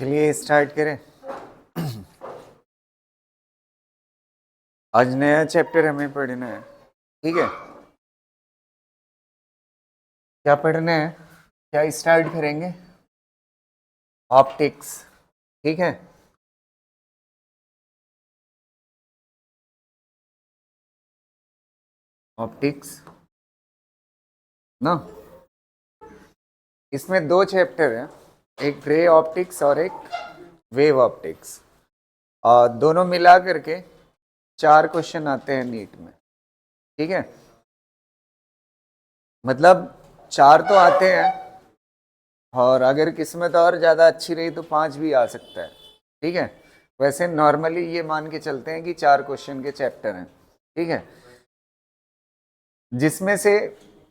चलिए स्टार्ट करें। आज नया चैप्टर हमें पढ़ना है, ठीक है। क्या पढ़ना है, क्या स्टार्ट करेंगे? ऑप्टिक्स, ठीक है। ऑप्टिक्स ना, इसमें दो चैप्टर हैं, एक रे ऑप्टिक्स और एक वेव ऑप्टिक्स। और दोनों मिला करके 4 क्वेश्चन आते हैं नीट में, ठीक है। मतलब 4 तो आते हैं, और अगर किस्मत और ज़्यादा अच्छी रही तो 5 भी आ सकता है, ठीक है। वैसे नॉर्मली ये मान के चलते हैं कि 4 क्वेश्चन के चैप्टर हैं, ठीक है, जिसमें से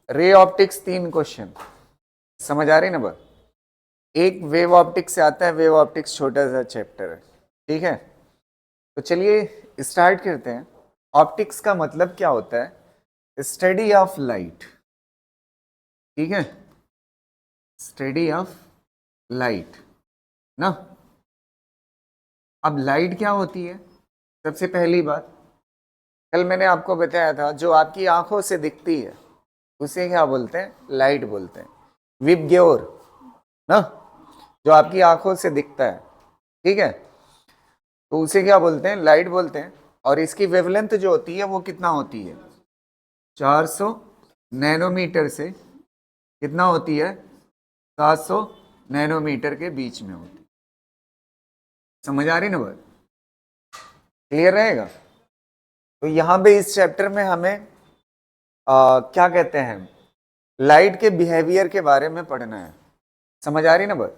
रे ऑप्टिक्स 3 क्वेश्चन। समझ आ रही ना बात? एक वेव ऑप्टिक्स से आता है, वेव ऑप्टिक्स छोटा सा चैप्टर है, ठीक है। तो चलिए स्टार्ट करते हैं। ऑप्टिक्स का मतलब क्या होता है? स्टडी ऑफ लाइट, ठीक है, स्टडी ऑफ लाइट ना। अब लाइट क्या होती है? सबसे पहली बात, कल मैंने आपको बताया था, जो आपकी आंखों से दिखती है उसे क्या बोलते हैं? लाइट बोलते हैं। विबग्योर ना, जो आपकी आंखों से दिखता है, ठीक है, तो उसे क्या बोलते हैं? लाइट बोलते हैं। और इसकी वेवलेंथ जो होती है वो कितना होती है? 400 नैनोमीटर से कितना होती है? 700 नैनोमीटर के बीच में होती है। समझ आ रही ना बात? क्लियर रहेगा? तो यहां पे इस चैप्टर में हमें क्या कहते हैं, लाइट के बिहेवियर के बारे में पढ़ना है। समझ आ रही ना बात?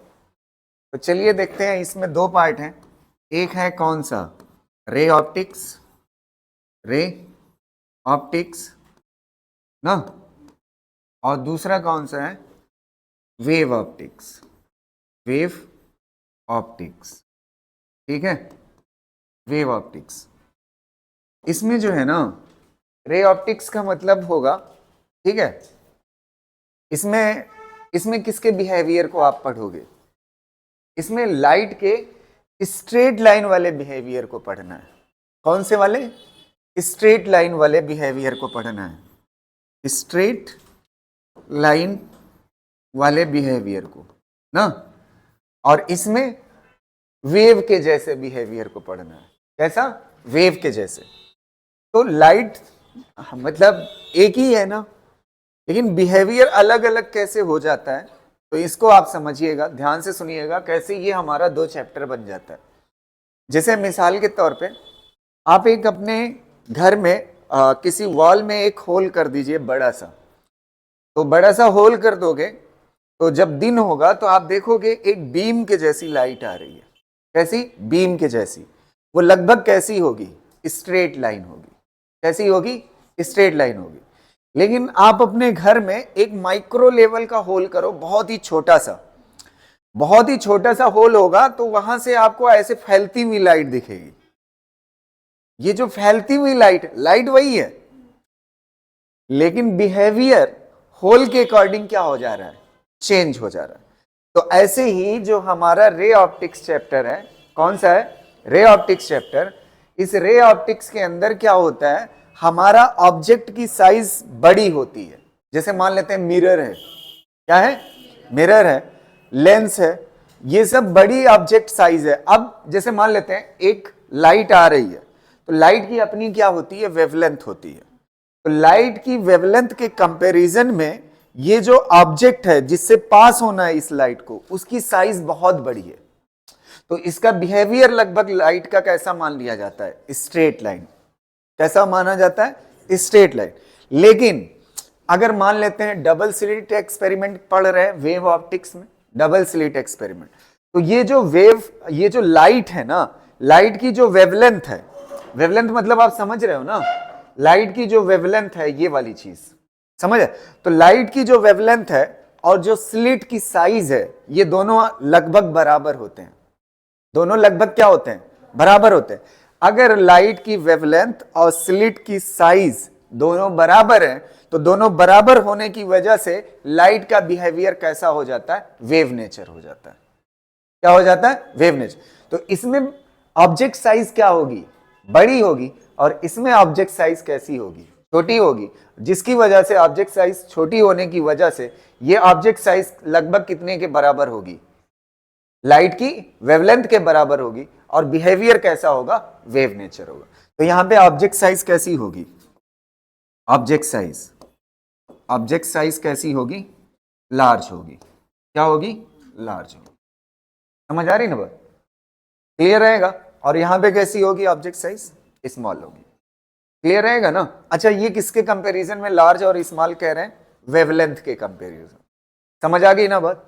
तो चलिए देखते हैं, इसमें 2 पार्ट हैं। एक है कौन सा? रे ऑप्टिक्स, रे ऑप्टिक्स ना, और दूसरा कौन सा है? वेव ऑप्टिक्स, वेव ऑप्टिक्स, ठीक है, वेव ऑप्टिक्स। इसमें जो है ना, रे ऑप्टिक्स का मतलब होगा, ठीक है, इसमें इसमें किसके बिहेवियर को आप पढ़ोगे? इसमें लाइट के स्ट्रेट लाइन वाले बिहेवियर को पढ़ना है। कौन से वाले? स्ट्रेट लाइन वाले बिहेवियर को पढ़ना है, स्ट्रेट लाइन वाले बिहेवियर को ना। और इसमें वेव के जैसे बिहेवियर को पढ़ना है। कैसा? वेव के जैसे। तो लाइट मतलब एक ही है ना, लेकिन बिहेवियर अलग अलग कैसे हो जाता है, तो इसको आप समझिएगा, ध्यान से सुनिएगा, कैसे ये हमारा 2 चैप्टर बन जाता है। जैसे मिसाल के तौर पे आप एक अपने घर में किसी वॉल में एक होल कर दीजिए बड़ा सा। तो बड़ा सा होल कर दोगे तो जब दिन होगा तो आप देखोगे एक बीम के जैसी लाइट आ रही है। कैसी? बीम के जैसी। वो लगभग कैसी होगी? स्ट्रेट लाइन होगी। कैसी होगी? स्ट्रेट लाइन होगी। लेकिन आप अपने घर में एक माइक्रो लेवल का होल करो, बहुत ही छोटा सा, बहुत ही छोटा सा होल होगा, तो वहां से आपको ऐसे फैलती हुई लाइट दिखेगी। ये जो फैलती हुई लाइट, लाइट वही है, लेकिन बिहेवियर होल के अकॉर्डिंग क्या हो जा रहा है? चेंज हो जा रहा है। तो ऐसे ही जो हमारा रे ऑप्टिक्स चैप्टर है, कौन सा है? Ray optics chapter. इस रे ऑप्टिक्स के अंदर क्या होता है, हमारा ऑब्जेक्ट की साइज बड़ी होती है। जैसे मान लेते हैं मिरर है, क्या है? मिरर है, लेंस है, ये सब बड़ी ऑब्जेक्ट साइज है। अब जैसे मान लेते हैं एक लाइट आ रही है, तो लाइट की अपनी क्या होती है? वेवलेंथ होती है। तो लाइट की वेवलेंथ के कंपैरिजन में ये जो ऑब्जेक्ट है जिससे पास होना है इस लाइट को, उसकी साइज बहुत बड़ी है। तो इसका बिहेवियर लगभग लाइट का कैसा मान लिया जाता है? Straight line. कैसा माना जाता है? Straight line. लेकिन अगर मान लेते हैं डबल स्लिट एक्सपेरिमेंट पढ़ रहे हैं वेव ऑप्टिक्स में, डबल स्लिट एक्सपेरिमेंट, तो ये जो वेव, ये जो लाइट है ना, लाइट की जो वेवलेंथ है, वेवलेंथ मतलब आप समझ रहे हो ना, लाइट की जो वेवलेंथ है, ये वाली चीज समझ है। तो लाइट की जो वेवलेंथ है और जो स्लिट की साइज है, ये दोनों लगभग बराबर होते हैं। दोनों लगभग क्या होते हैं? बराबर होते हैं। अगर लाइट की वेवलेंथ और स्लिट की साइज दोनों बराबर हैं, तो दोनों बराबर होने की वजह से लाइट का बिहेवियर कैसा हो जाता है? वेव नेचर हो जाता है। क्या हो जाता है, वेवनेच। तो इसमें ऑब्जेक्ट साइज क्या होगी, बड़ी होगी, और इसमें ऑब्जेक्ट साइज कैसी होगी, छोटी होगी, जिसकी वजह से ऑब्जेक्ट साइज छोटी होने की वजह से ये ऑब्जेक्ट साइज लगभग कितने के बराबर होगी, लाइट की वेवलेंथ के बराबर होगी, और बिहेवियर कैसा होगा, वेव नेचर होगा। तो यहां पे ऑब्जेक्ट साइज कैसी होगी, ऑब्जेक्ट साइज कैसी होगी, लार्ज होगी। क्या होगी, लार्ज होगी। समझ आ रही ना बात, क्लियर रहेगा। और यहां पे कैसी होगी, ऑब्जेक्ट साइज स्मॉल होगी। क्लियर रहेगा ना। अच्छा, ये किसके कंपैरिजन में लार्ज और स्मॉल कह रहे हैं, वेवलेंथ के कंपैरिजन। समझ आ गई ना बात।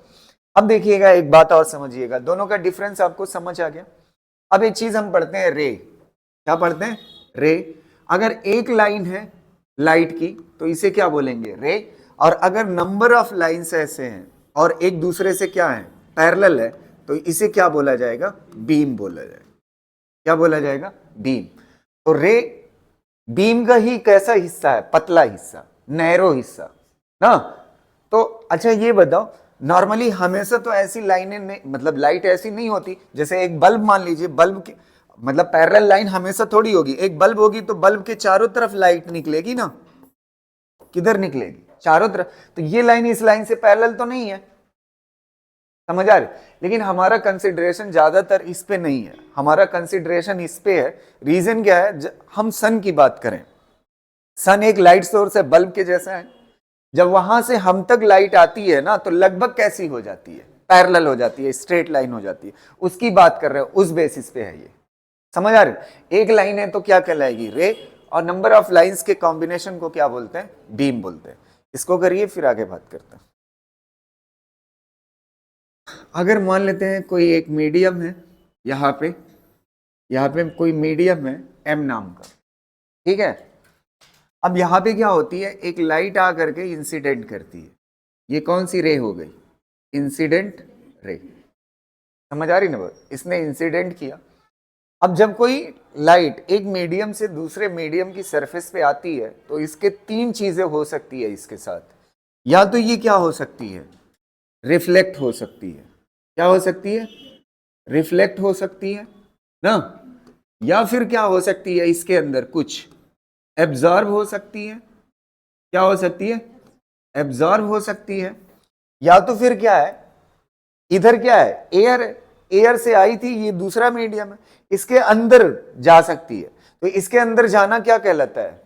अब देखिएगा एक बात और समझिएगा, दोनों का डिफरेंस आपको समझ आ गया। अब एक चीज हम पढ़ते हैं, रे। क्या पढ़ते हैं, रे। अगर एक लाइन है लाइट की तो इसे क्या बोलेंगे, रे। और अगर नंबर ऑफ लाइंस ऐसे हैं और एक दूसरे से क्या है, पैरेलल है, तो इसे क्या बोला जाएगा, बीम बोला जाएगा। क्या बोला जाएगा, बीम। तो रे बीम का ही कैसा हिस्सा है, पतला हिस्सा, नैरो हिस्सा ना। तो अच्छा ये बताओ, नॉर्मली हमेशा तो ऐसी लाइनें नहीं, मतलब लाइट ऐसी नहीं होती, जैसे एक बल्ब मान लीजिए, बल्ब के मतलब पैरेलल लाइन हमेशा थोड़ी होगी। एक बल्ब होगी तो बल्ब के चारों तरफ लाइट निकलेगी ना, किधर निकलेगी, चारों तरफ। तो ये लाइन इस लाइन से पैरेलल तो नहीं है, समझ आ रही। लेकिन हमारा कंसिडरेशन ज्यादातर इस पे नहीं है, हमारा कंसिडरेशन इस पे है। रीजन क्या है, हम सन की बात करें, सन एक लाइट सोर्स है, बल्ब के जैसा है। जब वहां से हम तक लाइट आती है ना, तो लगभग कैसी हो जाती है, पैरेलल हो जाती है, स्ट्रेट लाइन हो जाती है। उसकी बात कर रहे हो, उस बेसिस पे है ये। समझ आ रही। एक लाइन है तो क्या कहलाएगी, रे। और नंबर ऑफ लाइंस के कॉम्बिनेशन को क्या बोलते हैं, बीम बोलते हैं। इसको करिए, फिर आगे बात करते हैं। अगर मान लेते हैं कोई एक मीडियम है, यहाँ पे कोई मीडियम है एम नाम का, ठीक है। अब यहाँ पे क्या होती है, एक लाइट आ करके इंसिडेंट करती है। ये कौन सी रे हो गई, इंसिडेंट रे। समझ आ रही ना बात, इसने इंसिडेंट किया। अब जब कोई लाइट एक मीडियम से दूसरे मीडियम की सरफेस पे आती है, तो इसके तीन चीजें हो सकती है इसके साथ। या तो ये क्या हो सकती है, रिफ्लेक्ट हो सकती है। क्या हो सकती है, रिफ्लेक्ट हो सकती है ना। या फिर क्या हो सकती है, इसके अंदर कुछ एब्जॉर्ब हो सकती है। क्या हो सकती है, एब्जॉर्ब हो सकती है। या तो फिर क्या है, इधर क्या है, एयर, एयर से आई थी, ये दूसरा मीडियम है, इसके अंदर जा सकती है। तो इसके अंदर जाना क्या कहलाता है,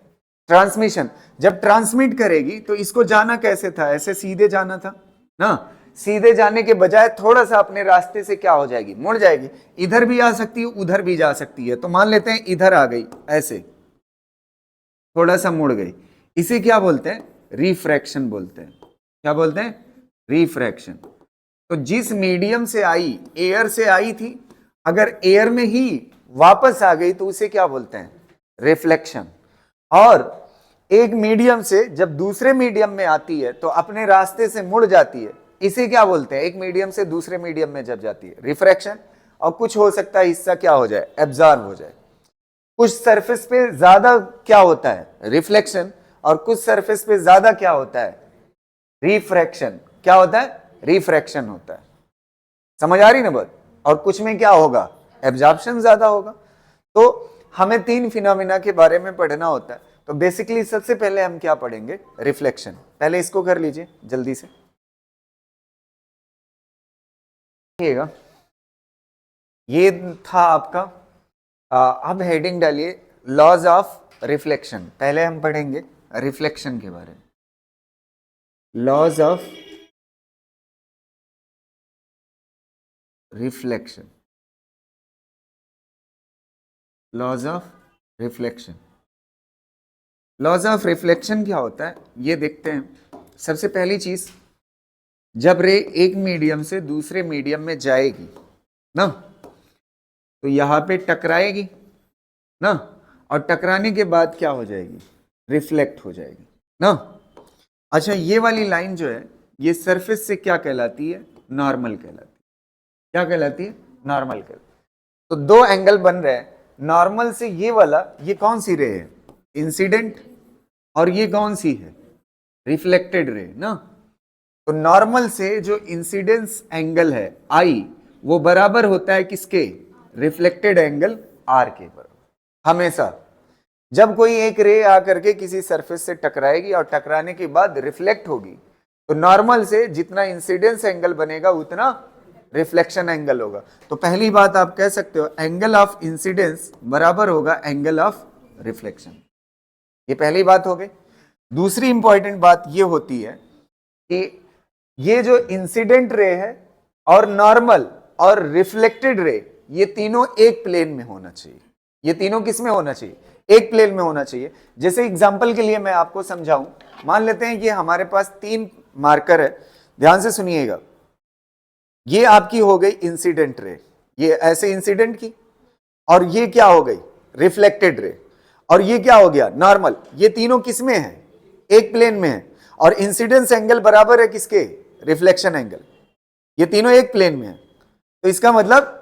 ट्रांसमिशन। जब ट्रांसमिट करेगी तो इसको जाना कैसे था, ऐसे सीधे जाना था ना। सीधे जाने के बजाय थोड़ा सा अपने रास्ते से क्या हो जाएगी, मुड़ जाएगी। इधर भी आ सकती है, उधर भी जा सकती है। तो मान लेते हैं इधर आ गई, ऐसे थोड़ा सा मुड़ गई। इसे क्या बोलते हैं, रिफ्रैक्शन बोलते हैं। क्या बोलते हैं, रिफ्रैक्शन। तो जिस मीडियम से आई, एयर से आई थी, अगर एयर में ही वापस आ गई तो उसे क्या बोलते हैं, रिफ्लेक्शन। और एक मीडियम से जब दूसरे मीडियम में आती है तो अपने रास्ते से मुड़ जाती है, इसे क्या बोलते हैं, एक मीडियम से दूसरे मीडियम में जब जाती है, रिफ्रैक्शन। और कुछ हो सकता है हिस्सा क्या हो जाए, एब्जॉर्ब हो जाए। कुछ सरफेस पे ज्यादा क्या होता है, रिफ्लेक्शन, और कुछ सरफेस पे ज्यादा क्या होता है, रिफ्रैक्शन। क्या होता है, रिफ्रैक्शन होता है। समझ आ रही ना बात। और कुछ में क्या होगा, एब्जॉर्प्शन ज्यादा होगा। तो हमें तीन फिनोमिना के बारे में पढ़ना होता है। तो बेसिकली सबसे पहले हम क्या पढ़ेंगे, रिफ्लेक्शन। पहले इसको कर लीजिए जल्दी से। ये था आपका, अब हेडिंग डालिए, लॉज ऑफ रिफ्लेक्शन। पहले हम पढ़ेंगे रिफ्लेक्शन के बारे में, laws of reflection, laws of reflection. Laws of reflection क्या होता है, ये देखते हैं। सबसे पहली चीज, जब रे एक मीडियम से दूसरे मीडियम में जाएगी ना, तो यहां पे टकराएगी ना, और टकराने के बाद क्या हो जाएगी, रिफ्लेक्ट हो जाएगी ना। अच्छा, ये वाली लाइन जो है, ये सरफेस से क्या कहलाती है, नॉर्मल कहलाती है। क्या कहलाती है, नॉर्मल कहलाती है। तो दो एंगल बन रहे हैं नॉर्मल से। ये वाला, ये कौन सी रे है, इंसिडेंट। और ये कौन सी है, रिफ्लेक्टेड रे ना। तो नॉर्मल से जो इंसिडेंस एंगल है आई, वो बराबर होता है किसके? रिफ्लेक्टेड एंगल आर के बराबर। हमेशा जब कोई एक रे आकर के किसी सरफेस से टकराएगी और टकराने के बाद रिफ्लेक्ट होगी, तो नॉर्मल से जितना इंसिडेंस एंगल बनेगा उतना रिफ्लेक्शन एंगल होगा। तो पहली बात आप कह सकते हो एंगल ऑफ इंसिडेंस बराबर होगा एंगल ऑफ रिफ्लेक्शन। ये पहली बात हो गई। दूसरी इंपॉर्टेंट बात ये होती है कि ये जो इंसिडेंट रे है और नॉर्मल और रिफ्लेक्टेड रे, ये तीनों एक प्लेन में होना चाहिए। ये तीनों किस में होना चाहिए? एक प्लेन में होना चाहिए। जैसे एग्जांपल के लिए मैं आपको समझाऊं, मान लेते हैं ये हमारे पास 3 मार्कर है, ध्यान से सुनिएगा। ये आपकी हो गई इंसिडेंट रे, ये ऐसे इंसिडेंट की, और ये क्या हो गई? रिफ्लेक्टेड रे, और ये क्या हो गया? नॉर्मल। ये तीनों किस में है? एक प्लेन में है, और इंसिडेंस एंगल बराबर है किसके? Reflection angle. ये तीनों एक प्लेन में है, तो इसका मतलब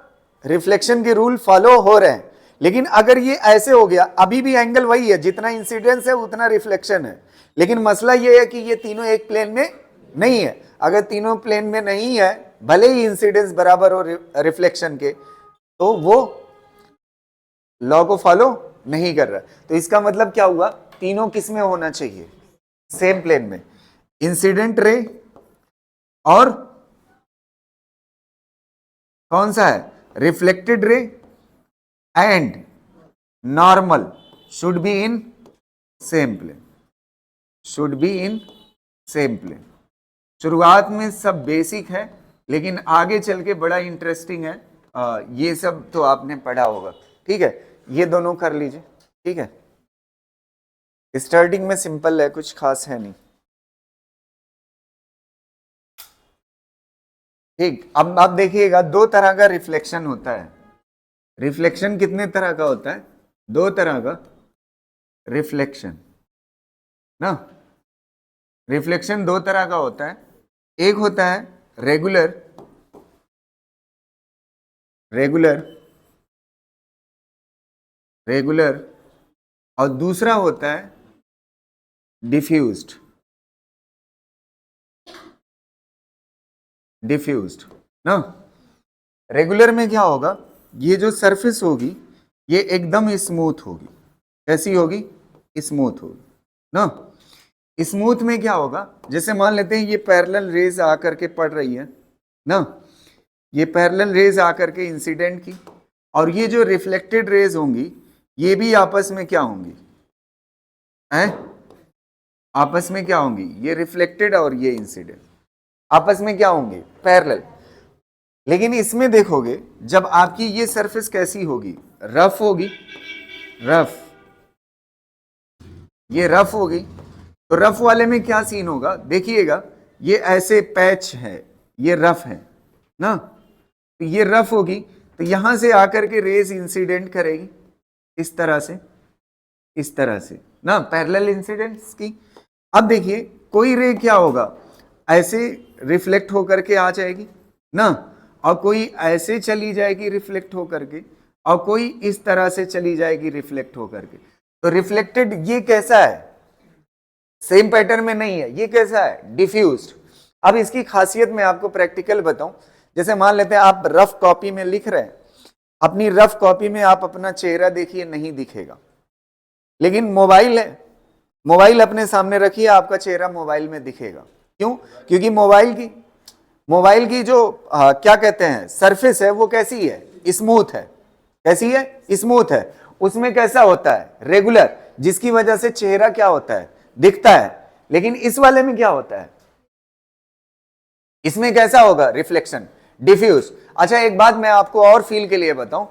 रिफ्लेक्शन के रूल फॉलो हो रहे हैं। लेकिन अगर ये ऐसे हो गया, अभी भी एंगल वही है, जितना इंसिडेंस है उतना रिफ्लेक्शन है, लेकिन मसला ये है कि ये तीनों एक प्लेन में नहीं है। अगर तीनों प्लेन में नहीं है, भले ही इंसिडेंस बराबर हो रिफ्लेक्शन के, तो वो लॉ को फॉलो नहीं कर रहा। तो इसका मतलब क्या हुआ? तीनों किस में होना चाहिए? सेम प्लेन में। इंसिडेंट रे और कौन सा है? Reflected ray and normal should be in same plane, should be in same plane. शुरुआत में सब बेसिक है, लेकिन आगे चल के बड़ा इंटरेस्टिंग है। ये सब तो आपने पढ़ा होगा, ठीक है? ये दोनों कर लीजिए, ठीक है? स्टार्टिंग में सिंपल है, कुछ खास है नहीं, ठीक। अब आप देखिएगा, 2 तरह का रिफ्लेक्शन होता है। रिफ्लेक्शन कितने तरह का होता है? 2 तरह का रिफ्लेक्शन ना। रिफ्लेक्शन 2 तरह का होता है। एक होता है रेगुलर, रेगुलर, रेगुलर, और दूसरा होता है डिफ्यूज्ड, डिफ्यूज्ड ना। रेगुलर में क्या होगा? ये जो सरफेस होगी ये एकदम स्मूथ होगी। कैसी होगी? स्मूथ होगी ना। स्मूथ में क्या होगा? जैसे मान लेते हैं ये पैरेलल रेज आकर के पड़ रही है ना, ये पैरेलल रेज आकर के इंसिडेंट की, और ये जो रिफ्लेक्टेड रेज होंगी ये भी आपस में क्या होंगी? हैं? आपस में क्या होंगी? ये रिफ्लेक्टेड और ये इंसिडेंट आपस में क्या होंगे? पैरेलल। लेकिन इसमें देखोगे, जब आपकी ये सरफेस कैसी होगी? रफ होगी, रफ, ये रफ होगी। तो रफ वाले में क्या सीन होगा? देखिएगा, ये ऐसे पैच है, ये रफ है ना, तो ये रफ होगी, तो यहां से आकर के रेज इंसिडेंट करेगी इस तरह से, इस तरह से ना, पैरेलल इंसिडेंट्स की। अब देखिए, कोई रे क्या होगा? ऐसे रिफ्लेक्ट होकर के आ जाएगी ना, और कोई ऐसे चली जाएगी रिफ्लेक्ट होकर के, और कोई इस तरह से चली जाएगी रिफ्लेक्ट होकर के। तो रिफ्लेक्टेड ये कैसा है? सेम पैटर्न में नहीं है। ये कैसा है? डिफ्यूज्ड। अब इसकी खासियत मैं आपको प्रैक्टिकल बताऊं। जैसे मान लेते हैं आप रफ कॉपी में लिख रहे हैं, अपनी रफ कॉपी में आप अपना चेहरा देखिए, नहीं दिखेगा। लेकिन मोबाइल है, मोबाइल अपने सामने रखिए, आपका चेहरा मोबाइल में दिखेगा। क्यों? क्योंकि मोबाइल की जो क्या कहते हैं सरफेस है, वो कैसी है? स्मूथ है। कैसी है? स्मूथ है। उसमें कैसा होता है? रेगुलर, जिसकी वजह से चेहरा क्या होता है? दिखता है। लेकिन इस वाले में क्या होता है? इसमें कैसा होगा? Reflection, diffuse. अच्छा, एक बात मैं आपको और फील के लिए बताऊं,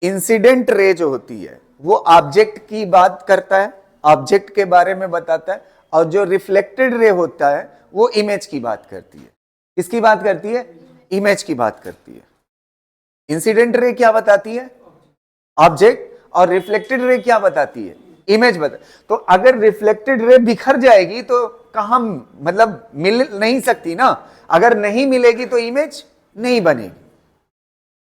इंसिडेंट रे जो होती है वो ऑब्जेक्ट की बात करता है, ऑब्जेक्ट के बारे में बताता है, और जो रिफ्लेक्टेड रे होता है वो इमेज की बात करती है। किसकी बात करती है? इमेज की बात करती है। इंसिडेंट रे क्या बताती है? ऑब्जेक्ट। और रिफ्लेक्टेड रे क्या बताती है? इमेज बता। तो अगर रिफ्लेक्टेड रे बिखर जाएगी तो कहां, मतलब मिल नहीं सकती ना। अगर नहीं मिलेगी तो इमेज नहीं बनेगी।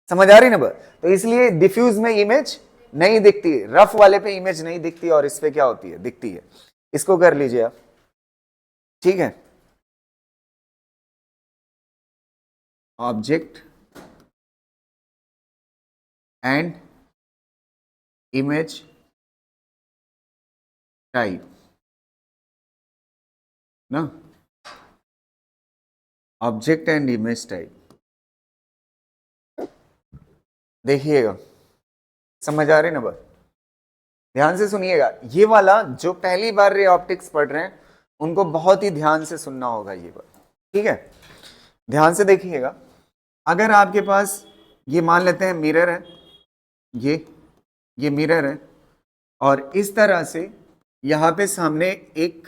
समझ आ रही ना बात? तो इसलिए डिफ्यूज में इमेज नहीं दिखती, रफ वाले पे इमेज नहीं दिखती, और इस पे क्या होती है? दिखती है। इसको कर लीजिए आप, ठीक है? ऑब्जेक्ट एंड इमेज टाइप ना, ऑब्जेक्ट एंड इमेज टाइप। देखिएगा, समझ आ रही ना बात? ध्यान से सुनिएगा, ये वाला जो पहली बार रे ऑप्टिक्स पढ़ रहे हैं उनको बहुत ही ध्यान से सुनना होगा ये बात, ठीक है? ध्यान से देखिएगा, अगर आपके पास ये मान लेते हैं मिरर है, ये मिरर है, और इस तरह से यहां पे सामने एक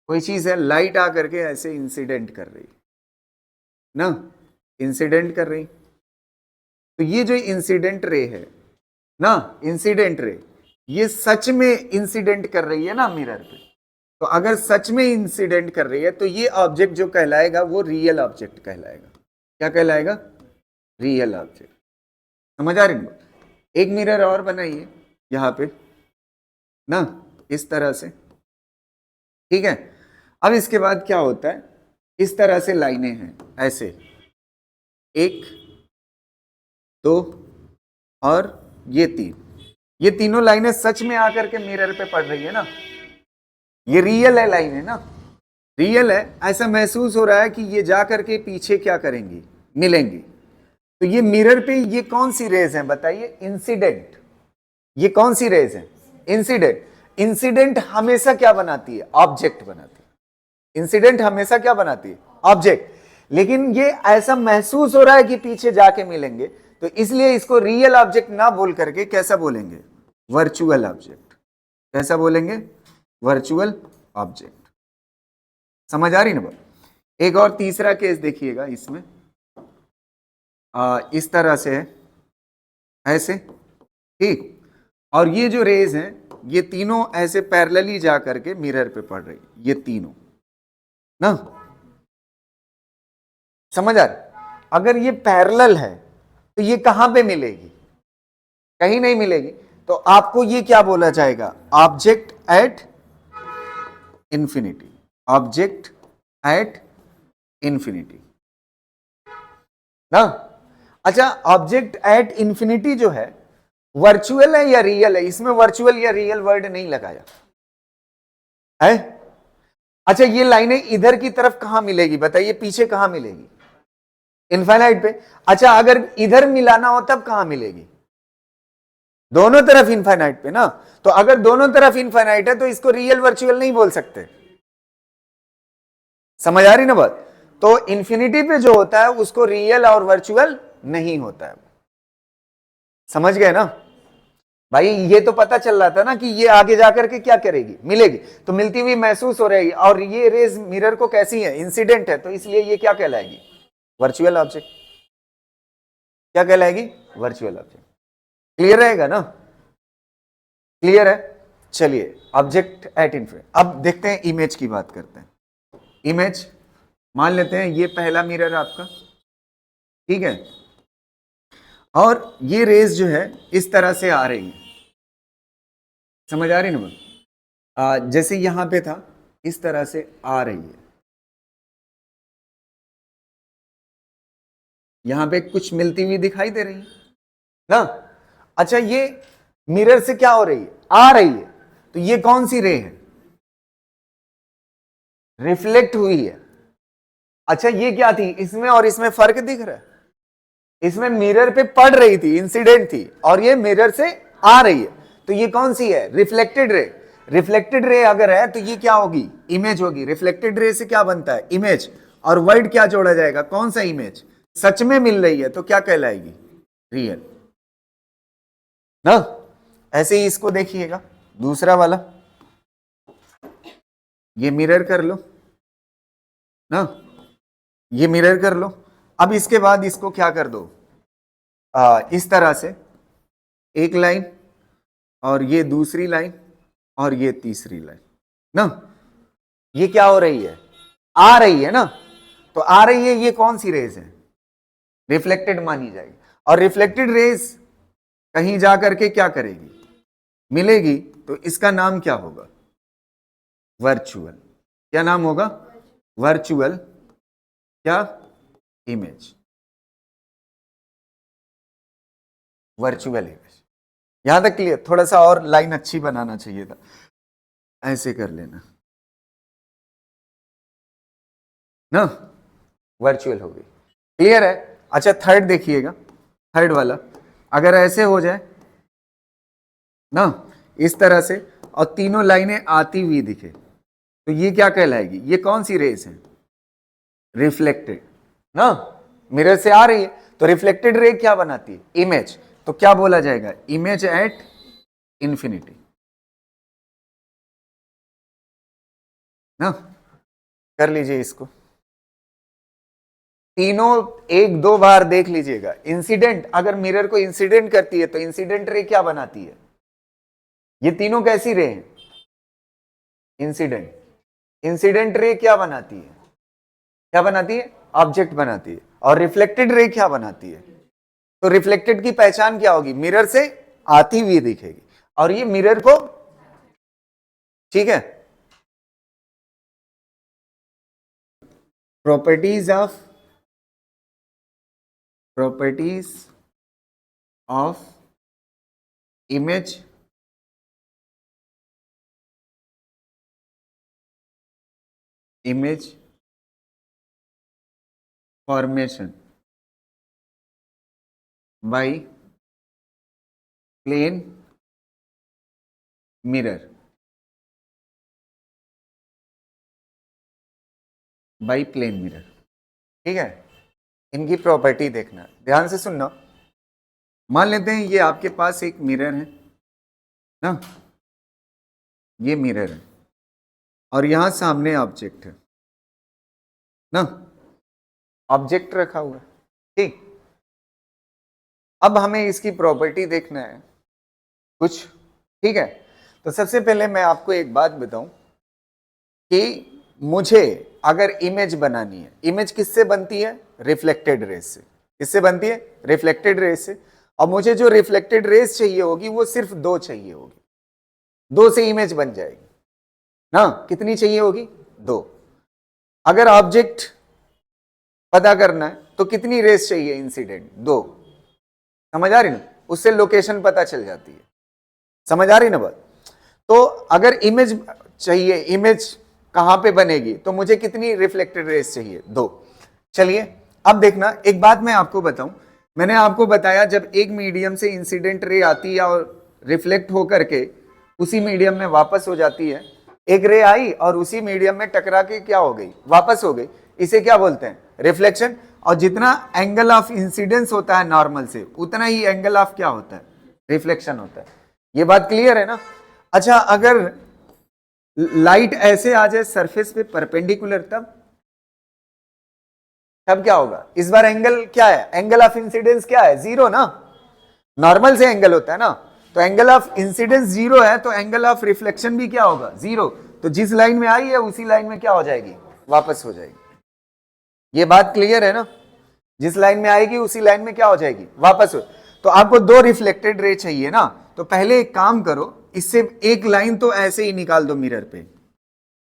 कोई चीज है, लाइट आकर के ऐसे इंसिडेंट कर रही ना, इंसिडेंट कर रही, तो ये जो इंसिडेंट रे है ना, इंसिडेंट रे, ये सच में इंसिडेंट कर रही है ना मिरर पे। तो अगर सच में इंसिडेंट कर रही है तो ये ऑब्जेक्ट जो कहलाएगा वो रियल ऑब्जेक्ट कहलाएगा। क्या कहलाएगा? Real object. समझ आ रही है? एक मिरर और बनाइए यहां पे ना, इस तरह से, ठीक है? अब इसके बाद क्या होता है, इस तरह से लाइनें हैं ऐसे, एक, दो और ये तीन, ये तीनों लाइनें सच में आकर के मिरर पे पड़ रही है ना, ये रियल है लाइन है ना, रियल है, ऐसा महसूस हो रहा है कि ये जा करके पीछे क्या करेंगी, मिलेंगी। तो ये मिरर पे ये कौन सी रेज है बताइए? इंसिडेंट। ये कौन सी रेज है? इंसिडेंट। इंसिडेंट हमेशा क्या बनाती है? ऑब्जेक्ट बनाती है। इंसिडेंट हमेशा क्या बनाती है? ऑब्जेक्ट। लेकिन ये ऐसा महसूस हो रहा है कि पीछे जाके मिलेंगे, तो इसलिए इसको रियल ऑब्जेक्ट ना बोल करके कैसा बोलेंगे? Virtual object. कैसा बोलेंगे? Virtual object. समझ आ रही ना बात? एक और तीसरा केस देखिएगा इसमें, इस तरह से है, ऐसे, ठीक, और ये जो रेज हैं ये तीनों ऐसे पैरेलली जा करके मिरर पे पड़ रही, ये तीनों ना, समझ आ रही? अगर ये पैरेलल है तो ये कहां पे मिलेगी? कहीं नहीं मिलेगी। तो आपको ये क्या बोला जाएगा? Object at infinity. Object at infinity ना। अच्छा, ऑब्जेक्ट एट इंफिनिटी जो है वर्चुअल है या रियल है? इसमें वर्चुअल या रियल वर्ड नहीं लगाया है। अच्छा, ये लाइनें इधर की तरफ कहां मिलेगी बताइए? पीछे कहां मिलेगी? इनफाइनाइट पे। अच्छा, अगर इधर मिलाना हो तब कहां मिलेगी? दोनों तरफ इनफाइनाइट पे ना। तो अगर दोनों तरफ इनफाइनाइट है तो इसको रियल वर्चुअल नहीं बोल सकते। समझ आ रही ना बात? तो इंफिनिटी पे जो होता है उसको रियल और वर्चुअल नहीं होता है। समझ गए ना भाई? ये तो पता चल रहा था ना कि ये आगे जाकर के क्या करेगी? मिलेगी। तो मिलती हुई महसूस हो रही, और ये रेज मिरर को कैसी है? इंसिडेंट है, तो इसलिए ये क्या कहलाएगी? Virtual object. क्या कहलाएगी? Virtual object. क्लियर रहेगा ना? क्लियर है? चलिए, ऑब्जेक्ट एट इंफिनिटी। अब देखते हैं, इमेज की बात करते हैं। इमेज मान लेते हैं ये पहला मिरर आपका, ठीक है, और ये रेज जो है इस तरह से आ रही है। समझ आ रही ना बात? जैसे यहां पे था, इस तरह से आ रही है, यहां पे कुछ मिलती हुई दिखाई दे रही है ना। अच्छा, ये मिरर से क्या हो रही है? आ रही है। तो ये कौन सी रे है? रिफ्लेक्ट हुई है। अच्छा, ये क्या थी? इसमें और इसमें फर्क दिख रहा है? इसमें मिरर पे पड़ रही थी, इंसिडेंट थी, और ये मिरर से आ रही है। तो ये कौन सी है? रिफ्लेक्टेड रे। रिफ्लेक्टेड रे अगर है तो ये क्या होगी? इमेज होगी। रिफ्लेक्टेड रे से क्या बनता है? इमेज। और वर्ड क्या जोड़ा जाएगा? कौन सा इमेज? सच में मिल रही है तो क्या कहलाएगी? रियल ना। ऐसे ही इसको देखिएगा, दूसरा वाला, ये मिरर कर लो ना, ये मिरर कर लो। अब इसके बाद इसको क्या कर दो? इस तरह से एक लाइन, और ये दूसरी लाइन, और ये तीसरी लाइन ना। ये क्या हो रही है? आ रही है ना। तो आ रही है, ये कौन सी रेज है? रिफ्लेक्टेड मानी जाएगी। और रिफ्लेक्टेड रेज कहीं जाकर के क्या करेगी? मिलेगी। तो इसका नाम क्या होगा? वर्चुअल। क्या नाम होगा? वर्चुअल क्या? इमेज। Virtual image. यहां तक क्लियर? थोड़ा सा और लाइन अच्छी बनाना चाहिए था, ऐसे कर लेना ना, वर्चुअल हो गई। क्लियर है? अच्छा थर्ड देखिएगा, थर्ड वाला अगर ऐसे हो जाए ना, इस तरह से, और तीनों लाइनें आती हुई दिखे, तो ये क्या कहलाएगी? ये कौन सी रेस है? रिफ्लेक्टेड ना, मिरर से आ रही है, तो रिफ्लेक्टेड रे क्या बनाती है? इमेज। तो क्या बोला जाएगा? इमेज एट इंफिनिटी ना। कर लीजिए इसको, तीनों एक दो बार देख लीजिएगा। इंसिडेंट, अगर मिरर को इंसिडेंट करती है तो इंसिडेंट रे क्या बनाती है? ये तीनों कैसी रे हैं? इंसिडेंट। इंसिडेंट रे क्या बनाती है? क्या बनाती है? ऑब्जेक्ट बनाती है। और रिफ्लेक्टेड रे क्या बनाती है? तो रिफ्लेक्टेड की पहचान क्या होगी? मिरर से आती हुई दिखेगी, और ये मिरर को, ठीक है, properties of image formation by plane mirror, by plane mirror. ठीक है, इनकी प्रॉपर्टी देखना, ध्यान से सुनना। मान लेते हैं ये आपके पास एक मिरर है ना, ये मिरर है, और यहां सामने ऑब्जेक्ट है ना, ऑब्जेक्ट रखा हुआ है, ठीक। अब हमें इसकी प्रॉपर्टी देखना है कुछ, ठीक है। तो सबसे पहले मैं आपको एक बात बताऊं कि मुझे अगर इमेज बनानी है, इमेज किससे बनती है? रिफ्लेक्टेड रेस से। किससे बनती है? रिफ्लेक्टेड रेस से। और मुझे जो रिफ्लेक्टेड रेस चाहिए होगी वो सिर्फ दो चाहिए होगी, दो से इमेज बन जाएगी ना। कितनी चाहिए होगी? दो। अगर ऑब्जेक्ट पता करना है तो कितनी रेस चाहिए? इंसिडेंट, दो। समझ आ रही ना? उससे लोकेशन पता चल जाती है। समझ आ रही ना बात? तो अगर इमेज चाहिए, इमेज कहां पे बनेगी, तो मुझे कितनी रिफ्लेक्टेड रेस चाहिए? दो। चलिए अब देखना, एक बात मैं आपको बताऊं, मैंने आपको बताया जब एक मीडियम से इंसिडेंट रे आती है और रिफ्लेक्ट होकर के उसी मीडियम में वापस हो जाती है, एक रे आई और उसी मीडियम में टकरा के क्या हो गई? वापस हो गई। इसे क्या बोलते हैं? रिफ्लेक्शन। और जितना एंगल ऑफ इंसिडेंस होता है नॉर्मल से, उतना ही एंगल ऑफ क्या होता है? रिफ्लेक्शन होता है। ये बात क्लियर है ना? अच्छा, अगर लाइट ऐसे आ जाए सरफेस पे परपेंडिकुलर, तब क्या होगा? इस बार एंगल क्या है? एंगल ऑफ इंसिडेंस क्या है? जीरो ना। नॉर्मल से एंगल होता है ना, तो एंगल ऑफ इंसिडेंस जीरो है, तो एंगल ऑफ रिफ्लेक्शन भी क्या होगा? जीरो। तो जिस लाइन में आई है उसी लाइन में क्या हो जाएगी? वापस हो जाएगी। ये बात क्लियर है ना? जिस लाइन में आएगी उसी लाइन में क्या हो जाएगी? वापस हो। तो आपको दो रिफ्लेक्टेड रे चाहिए ना, तो पहले एक काम करो, इससे एक लाइन तो ऐसे ही निकाल दो मिरर पे।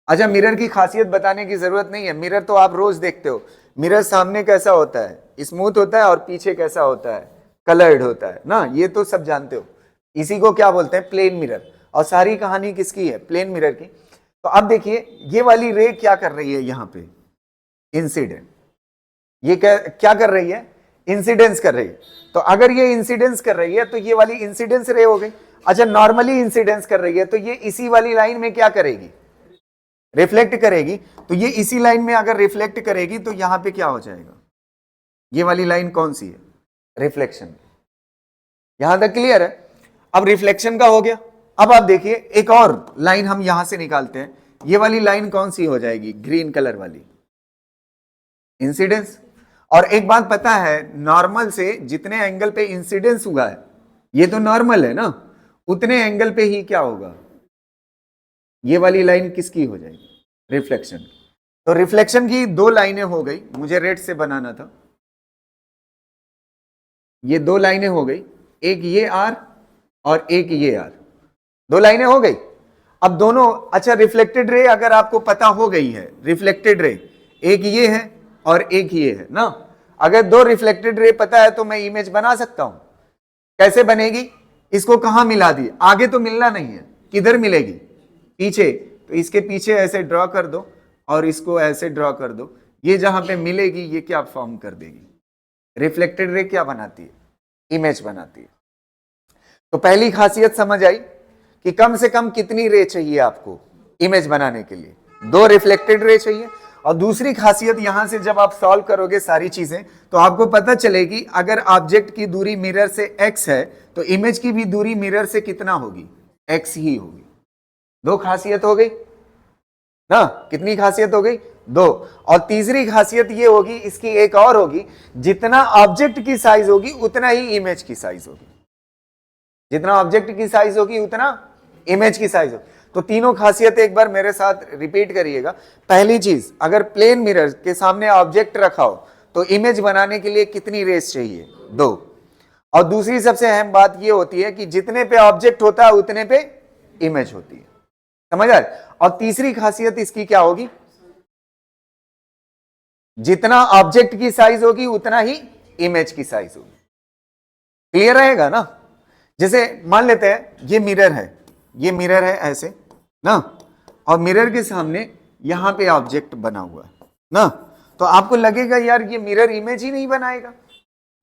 अच्छा, मिरर की खासियत बताने की जरूरत नहीं है, मिरर तो आप रोज देखते हो। मिरर सामने कैसा होता है? स्मूथ होता है, और पीछे कैसा होता है? कलर्ड होता है ना, ये तो सब जानते हो। इसी को क्या बोलते हैं? Plane mirror. और सारी कहानी किसकी है? प्लेन मिरर की। तो अब देखिए, ये वाली रे क्या कर रही है यहां पे? इंसिडेंट। ये क्या कर रही है? इंसिडेंस कर रही है। तो अगर ये इंसिडेंस कर रही है तो ये वाली इंसिडेंस रे हो गई। अच्छा, नॉर्मली इंसिडेंस कर रही है तो ये इसी वाली लाइन में क्या करेगी? रिफ्लेक्ट करेगी। तो ये इसी लाइन में अगर रिफ्लेक्ट करेगी तो यहां पे क्या हो जाएगा? ये वाली लाइन कौन सी है? रिफ्लेक्शन। यहां तक क्लियर है? अब रिफ्लेक्शन का हो गया। अब आप देखिए, एक और लाइन हम यहां से निकालते हैं। ये वाली लाइन कौन सी हो जाएगी? ग्रीन कलर वाली, इंसिडेंस। और एक बात पता है, नॉर्मल से जितने एंगल पे इंसिडेंस हुआ है, ये तो नॉर्मल है ना, उतने एंगल पे ही क्या होगा? ये वाली लाइन किसकी हो जाएगी? रिफ्लेक्शन। तो रिफ्लेक्शन की दो लाइनें हो गई, मुझे रेड से बनाना था। ये दो लाइनें हो गई, एक ये आर और एक ये आर, दो लाइनें हो गई। अब दोनों, अच्छा रिफ्लेक्टेड रे अगर आपको पता हो गई है, रिफ्लेक्टेड रे एक ये है और एक ये है ना, अगर दो रिफ्लेक्टेड रे पता है तो मैं इमेज बना सकता हूं। कैसे बनेगी, इसको कहां मिला दिए, आगे तो मिलना नहीं है, किधर मिलेगी, पीछे, तो इसके पीछे ऐसे ड्रॉ कर दो और इसको ऐसे ड्रॉ कर दो, ये जहां पे मिलेगी ये क्या फॉर्म कर देगी, रिफ्लेक्टेड रे क्या बनाती है, इमेज बनाती है। तो पहली खासियत समझ आई कि कम से कम कितनी रे चाहिए आपको इमेज बनाने के लिए, 2 रिफ्लेक्टेड रे चाहिए। और दूसरी खासियत यहां से जब आप सॉल्व करोगे सारी चीजें तो आपको पता चलेगी अगर ऑब्जेक्ट की दूरी मिरर से x है तो इमेज की भी दूरी मिरर से कितना होगी, x ही होगी। 2 खासियत हो गई ना, कितनी खासियत हो गई, 2। और तीसरी खासियत ये होगी, इसकी एक और होगी, जितना ऑब्जेक्ट की साइज होगी उतना ही इमेज की साइज होगी, जितना ऑब्जेक्ट की साइज होगी उतना इमेज की साइज होगी। तो तीनों खासियत एक बार मेरे साथ रिपीट करिएगा। पहली चीज, अगर प्लेन मिरर के सामने ऑब्जेक्ट रखा हो तो इमेज बनाने के लिए कितनी रेस चाहिए, 2। और दूसरी सबसे अहम बात यह होती है कि जितने पे ऑब्जेक्ट होता है उतने पे इमेज होती है, समझ आ रहा। और तीसरी खासियत इसकी क्या होगी, जितना ऑब्जेक्ट की साइज होगी उतना ही इमेज की साइज होगी। क्लियर रहेगा ना। जैसे मान लेते हैं ये मिरर है, ये मिरर है ऐसे ना, और मिरर के सामने यहां पे ऑब्जेक्ट बना हुआ है ना, तो आपको लगेगा यार ये मिरर इमेज ही नहीं बनाएगा,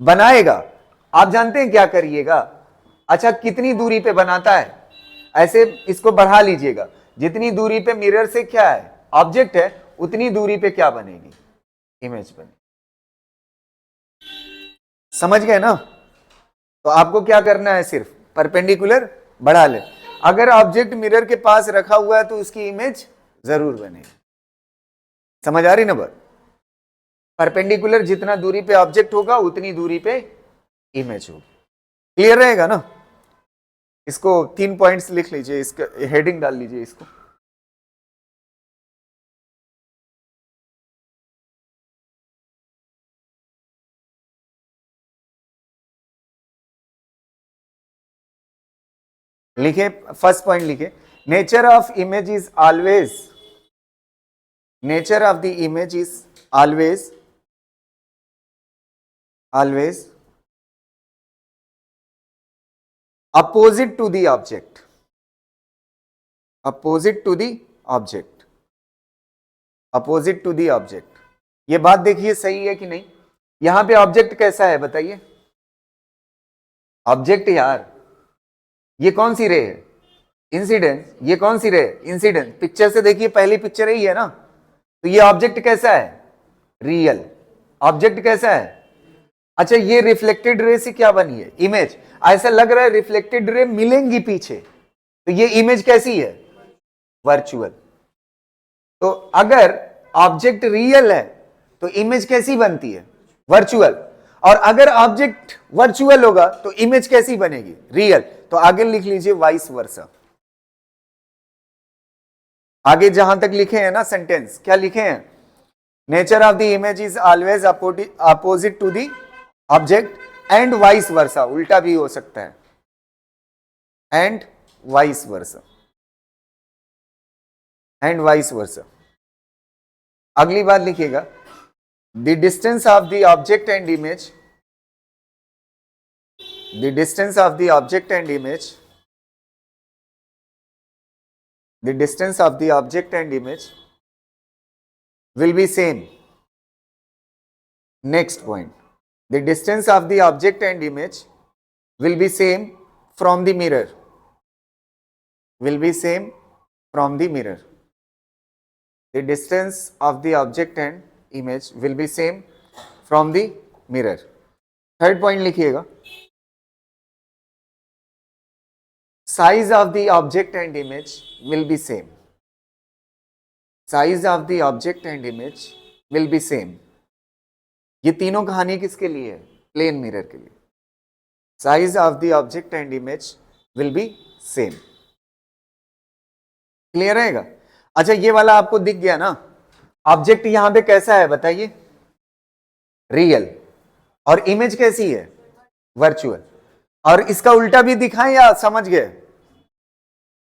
बनाएगा। आप जानते हैं क्या करिएगा, अच्छा कितनी दूरी पे बनाता है, ऐसे इसको बढ़ा लीजिएगा, जितनी दूरी पे मिरर से क्या है ऑब्जेक्ट है उतनी दूरी पे क्या बनेगी, इमेज बनेगी। समझ गए ना। तो आपको क्या करना है, सिर्फ परपेंडिकुलर बढ़ा ले। अगर ऑब्जेक्ट मिरर के पास रखा हुआ है तो उसकी इमेज जरूर बनेगी। समझ आ रही ना बात। परपेंडिकुलर जितना दूरी पे ऑब्जेक्ट होगा उतनी दूरी पे इमेज होगी। क्लियर रहेगा ना। इसको 3 पॉइंट्स लिख लीजिए, इसका हेडिंग डाल लीजिए इसको। लिखे, फर्स्ट पॉइंट लिखे, nature of image is always, nature of the image is always opposite to the object, opposite to the object, opposite to the object। ये बात देखिए सही है कि नहीं। यहां पे ऑब्जेक्ट कैसा है बताइए, ऑब्जेक्ट यार ये कौन सी रे है, इंसिडेंस। ये कौन सी रे है, इंसिडेंस। पिक्चर से देखिए, पहली पिक्चर ही है ना, तो ये ऑब्जेक्ट कैसा है, रियल। ऑब्जेक्ट कैसा है, अच्छा ये रिफ्लेक्टेड रे से क्या बनी है, इमेज। ऐसा लग रहा है रिफ्लेक्टेड रे मिलेंगी पीछे, तो ये इमेज कैसी है, वर्चुअल। तो अगर ऑब्जेक्ट रियल है तो इमेज कैसी बनती है, वर्चुअल। और अगर ऑब्जेक्ट वर्चुअल होगा तो इमेज कैसी बनेगी, रियल। तो आगे लिख लीजिए वाइस वर्सा। आगे जहां तक लिखे हैं ना सेंटेंस, क्या लिखे हैं, nature of the image is always opposite to the object and vice versa, उल्टा भी हो सकता है, and vice versa, and vice versa. अगली बात लिखिएगा, the distance of the object and image, the distance of the object and image, the distance of the object and image will be same. Next point, the distance of the object and image will be same from the mirror, will be same from the mirror. The distance of the object and image will be same from the mirror. Third point लिखिएगा, size of the object and image will be same, size of the object and image will be same। ये तीनों कहानी किसके लिए है, plane mirror के लिए। size of the object and image will be same। Clear रहेगा। अच्छा ये वाला आपको दिख गया ना, ऑब्जेक्ट यहां पे कैसा है बताइए, रियल, और इमेज कैसी है, वर्चुअल। और इसका उल्टा भी दिखाएं या समझ गए,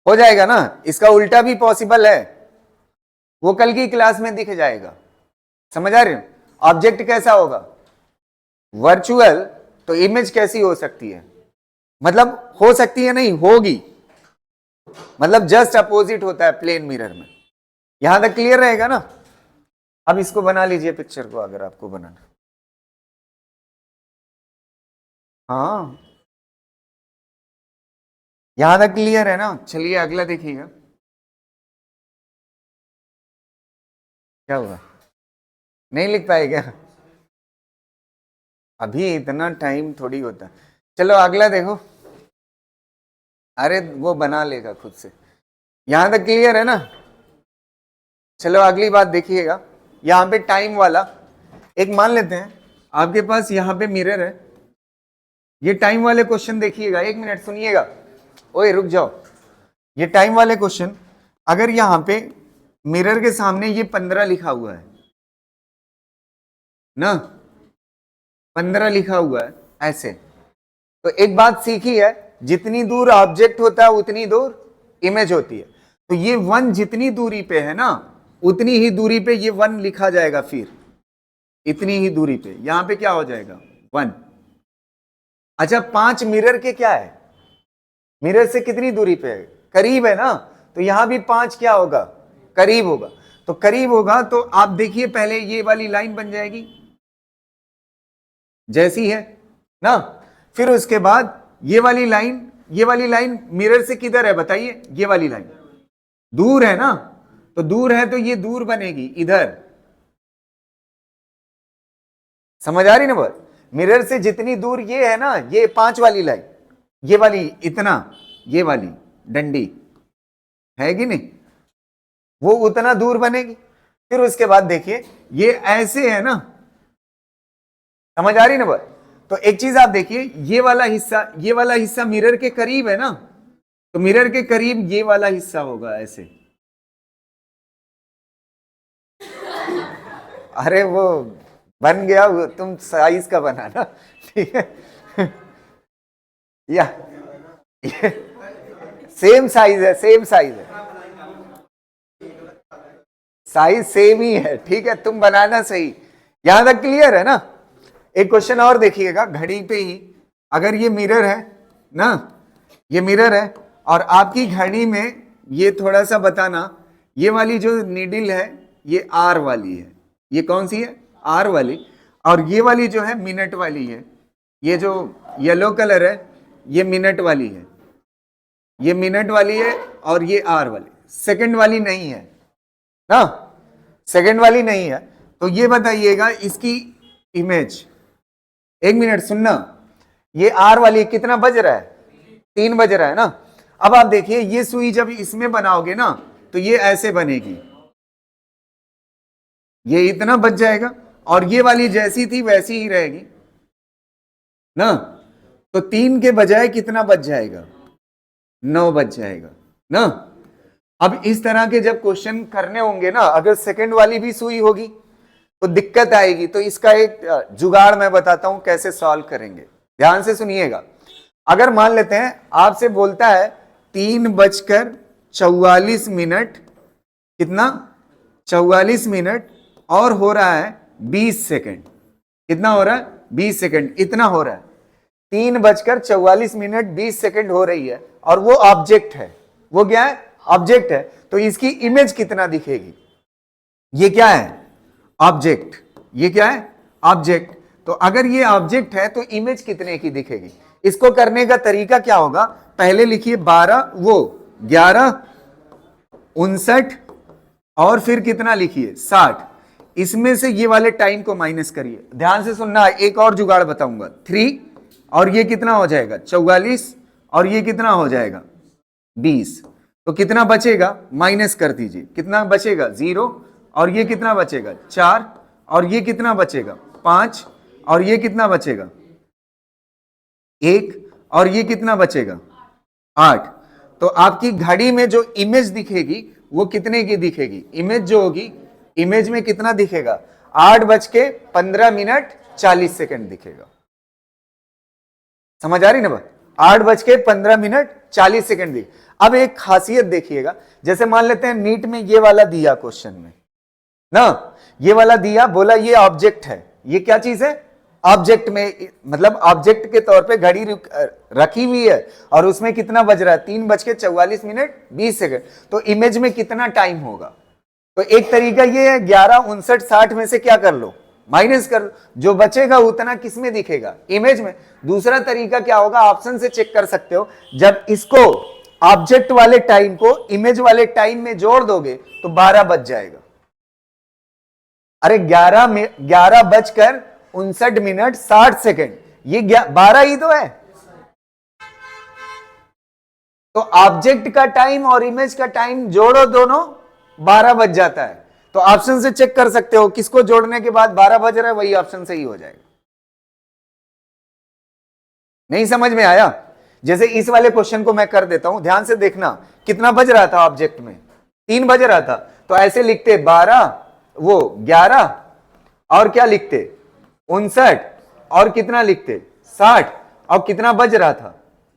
हो जाएगा ना, इसका उल्टा भी पॉसिबल है, वो कल की क्लास में दिख जाएगा। समझ आ रहे हो, ऑब्जेक्ट कैसा होगा, वर्चुअल, तो इमेज कैसी हो सकती है, मतलब हो सकती है नहीं, होगी, मतलब जस्ट अपोजिट होता है प्लेन मिरर में। यहां तक क्लियर रहेगा ना? अब इसको बना लीजिए पिक्चर को, अगर आपको बनाना। हाँ, यहां तक क्लियर है ना? चलिए अगला देखिएगा। क्या हुआ, नहीं लिख पाए क्या? अभी इतना टाइम थोड़ी होता। चलो अगला देखो। अरे वो बना लेगा खुद से। यहां तक क्लियर है ना? चलो अगली बात देखिएगा। यहां पे टाइम वाला एक मान लेते हैं, आपके पास यहां पे मिरर है। ये टाइम वाले क्वेश्चन देखिएगा, एक मिनट सुनिएगा, ओए रुक जाओ। ये टाइम वाले क्वेश्चन, अगर यहां पे मिरर के सामने ये 15 लिखा हुआ है ना, 15 लिखा हुआ है ऐसे, तो एक बात सीखी है, जितनी दूर ऑब्जेक्ट होता है उतनी दूर इमेज होती है। तो ये 1 जितनी दूरी पे है ना, उतनी ही दूरी पे ये 1 लिखा जाएगा, फिर इतनी ही दूरी पे यहां पे क्या हो जाएगा 1। अच्छा 5 मिरर के क्या है, मिरर से कितनी दूरी पे है, करीब है ना, तो यहां भी 5 क्या होगा, करीब होगा। तो करीब होगा तो आप देखिए पहले ये वाली लाइन बन जाएगी जैसी है ना, फिर उसके बाद ये वाली लाइन, ये वाली लाइन मिरर से किधर है बताइए, ये वाली लाइन दूर है ना, तो दूर है तो ये दूर बनेगी इधर। समझ आ रही ना बात? मिरर से जितनी दूर ये है ना, ये 5 वाली लाइन, ये वाली इतना, ये वाली डंडी है कि नहीं, वो उतना दूर बनेगी। फिर उसके बाद देखिए ये ऐसे है ना, समझ आ रही ना बात? तो एक चीज आप देखिए, ये वाला हिस्सा, ये वाला हिस्सा मिरर के करीब है ना, तो मिरर के करीब ये वाला हिस्सा होगा ऐसे। अरे वो बन गया, वो तुम साइज का बनाना, ठीक है? या सेम साइज है, सेम साइज है, साइज सेम ही है, ठीक है, तुम बनाना सही। यहां तक क्लियर है ना? एक क्वेश्चन और देखिएगा, घड़ी पे ही, अगर ये मिरर है ना, ये मिरर है और आपकी घड़ी में ये थोड़ा सा बताना, ये वाली जो नीडल है ये आर वाली है, ये कौन सी है, आर वाली, और ये वाली जो है मिनट वाली है, ये जो येलो कलर है ये मिनट वाली है, ये मिनट वाली है, और ये आर वाली, सेकंड वाली नहीं है ना, सेकंड वाली नहीं है। तो ये बताइएगा इसकी इमेज, एक मिनट सुनना, ये आर वाली कितना बज रहा है, 3 बज रहा है ना। अब आप देखिए ये सुई जब इसमें बनाओगे ना, तो ये ऐसे बनेगी, ये इतना बच जाएगा, और ये वाली जैसी थी वैसी ही रहेगी ना, तो 3 के बजाय कितना बच जाएगा, 9 बच जाएगा ना। अब इस तरह के जब क्वेश्चन करने होंगे ना, अगर सेकंड वाली भी सुई होगी तो दिक्कत आएगी। तो इसका एक जुगाड़ मैं बताता हूं कैसे सॉल्व करेंगे, ध्यान से सुनिएगा। अगर मान लेते हैं आपसे बोलता है 3:44, कितना, 44 मिनट, और हो रहा है 20 सेकंड, कितना हो रहा है, 20 सेकंड, इतना हो रहा है, 3:44 20 सेकंड हो रही है, और वो ऑब्जेक्ट है, वो क्या है, ऑब्जेक्ट है। तो इसकी इमेज कितना दिखेगी, ये क्या है, ऑब्जेक्ट, ये क्या है, ऑब्जेक्ट। तो अगर ये ऑब्जेक्ट है तो इमेज कितने की दिखेगी। इसको करने का तरीका क्या होगा, पहले लिखिए 12, वो 11, 59, और फिर कितना लिखिए 60, इसमें से ये वाले टाइम को माइनस करिए। ध्यान से सुनना, एक और जुगाड़ बताऊंगा, 3, और ये कितना हो जाएगा 44, और ये कितना हो जाएगा 20, तो कितना बचेगा, माइनस कर दीजिए, कितना बचेगा 0, और ये कितना बचेगा 4, और ये कितना बचेगा 5, और ये कितना बचेगा 1, और ये कितना बचेगा 8। तो आपकी घड़ी में जो इमेज दिखेगी वो कितने की दिखेगी, इमेज जो होगी, इमेज में कितना दिखेगा, 8:15 दिखेगा। समझ आ रही ना बात, 8:15 दिखे। अब एक खासियत देखिएगा, जैसे मान लेते हैं नीट में ये वाला दिया क्वेश्चन में ना, ये वाला दिया, बोला ये ऑब्जेक्ट है, ये क्या चीज है, ऑब्जेक्ट में, मतलब ऑब्जेक्ट के तौर पे घड़ी रखी हुई है और उसमें कितना बज रहा है, 3:44 मिनट 20 सेकंड। तो इमेज में कितना टाइम होगा? तो एक तरीका ये है 11, 59, 60 में से क्या कर लो, माइनस कर लो, जो बचेगा उतना किस में दिखेगा, इमेज में। दूसरा तरीका क्या होगा, ऑप्शन से चेक कर सकते हो, जब इसको ऑब्जेक्ट वाले टाइम को इमेज वाले टाइम में जोड़ दोगे तो 12 बज जाएगा। अरे 11:59 मिनट 60 सेकंड, ये 12 ही तो है। तो ऑब्जेक्ट का टाइम और इमेज का टाइम जोड़ो दोनों, 12 बज जाता है। तो ऑप्शन से चेक कर सकते हो, किसको जोड़ने के बाद 12 बज रहा है, वही ऑप्शन सही हो जाएगा। नहीं समझ में आया? जैसे इस वाले क्वेश्चन को मैं कर देता हूं, ध्यान से देखना, कितना बज रहा था ऑब्जेक्ट में, 3 बज रहा था। तो ऐसे लिखते 12, वो 11, और क्या लिखते 59, और कितना लिखते 60, और कितना बज रहा था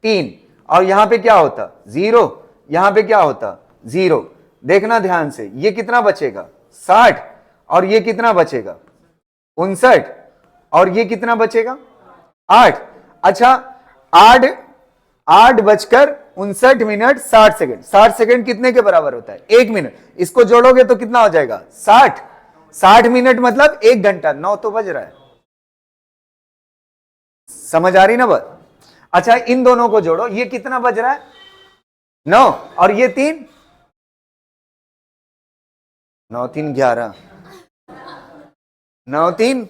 3, और यहां पे क्या होता 0, यहां पे क्या होता 0। देखना ध्यान से, ये कितना बचेगा 60, और ये कितना बचेगा 59, और ये कितना बचेगा 8। अच्छा 8:59 मिनट 60 सेकंड, 60 सेकंड कितने के बराबर होता है, 1 मिनट। इसको जोड़ोगे तो कितना हो जाएगा 60, 60 मिनट मतलब 1 घंटा। 9 तो बज रहा है, समझ आ रही ना बात? अच्छा इन दोनों को जोड़ो, ये कितना बज रहा है 9, और ये 3, 9 3 11, 9 3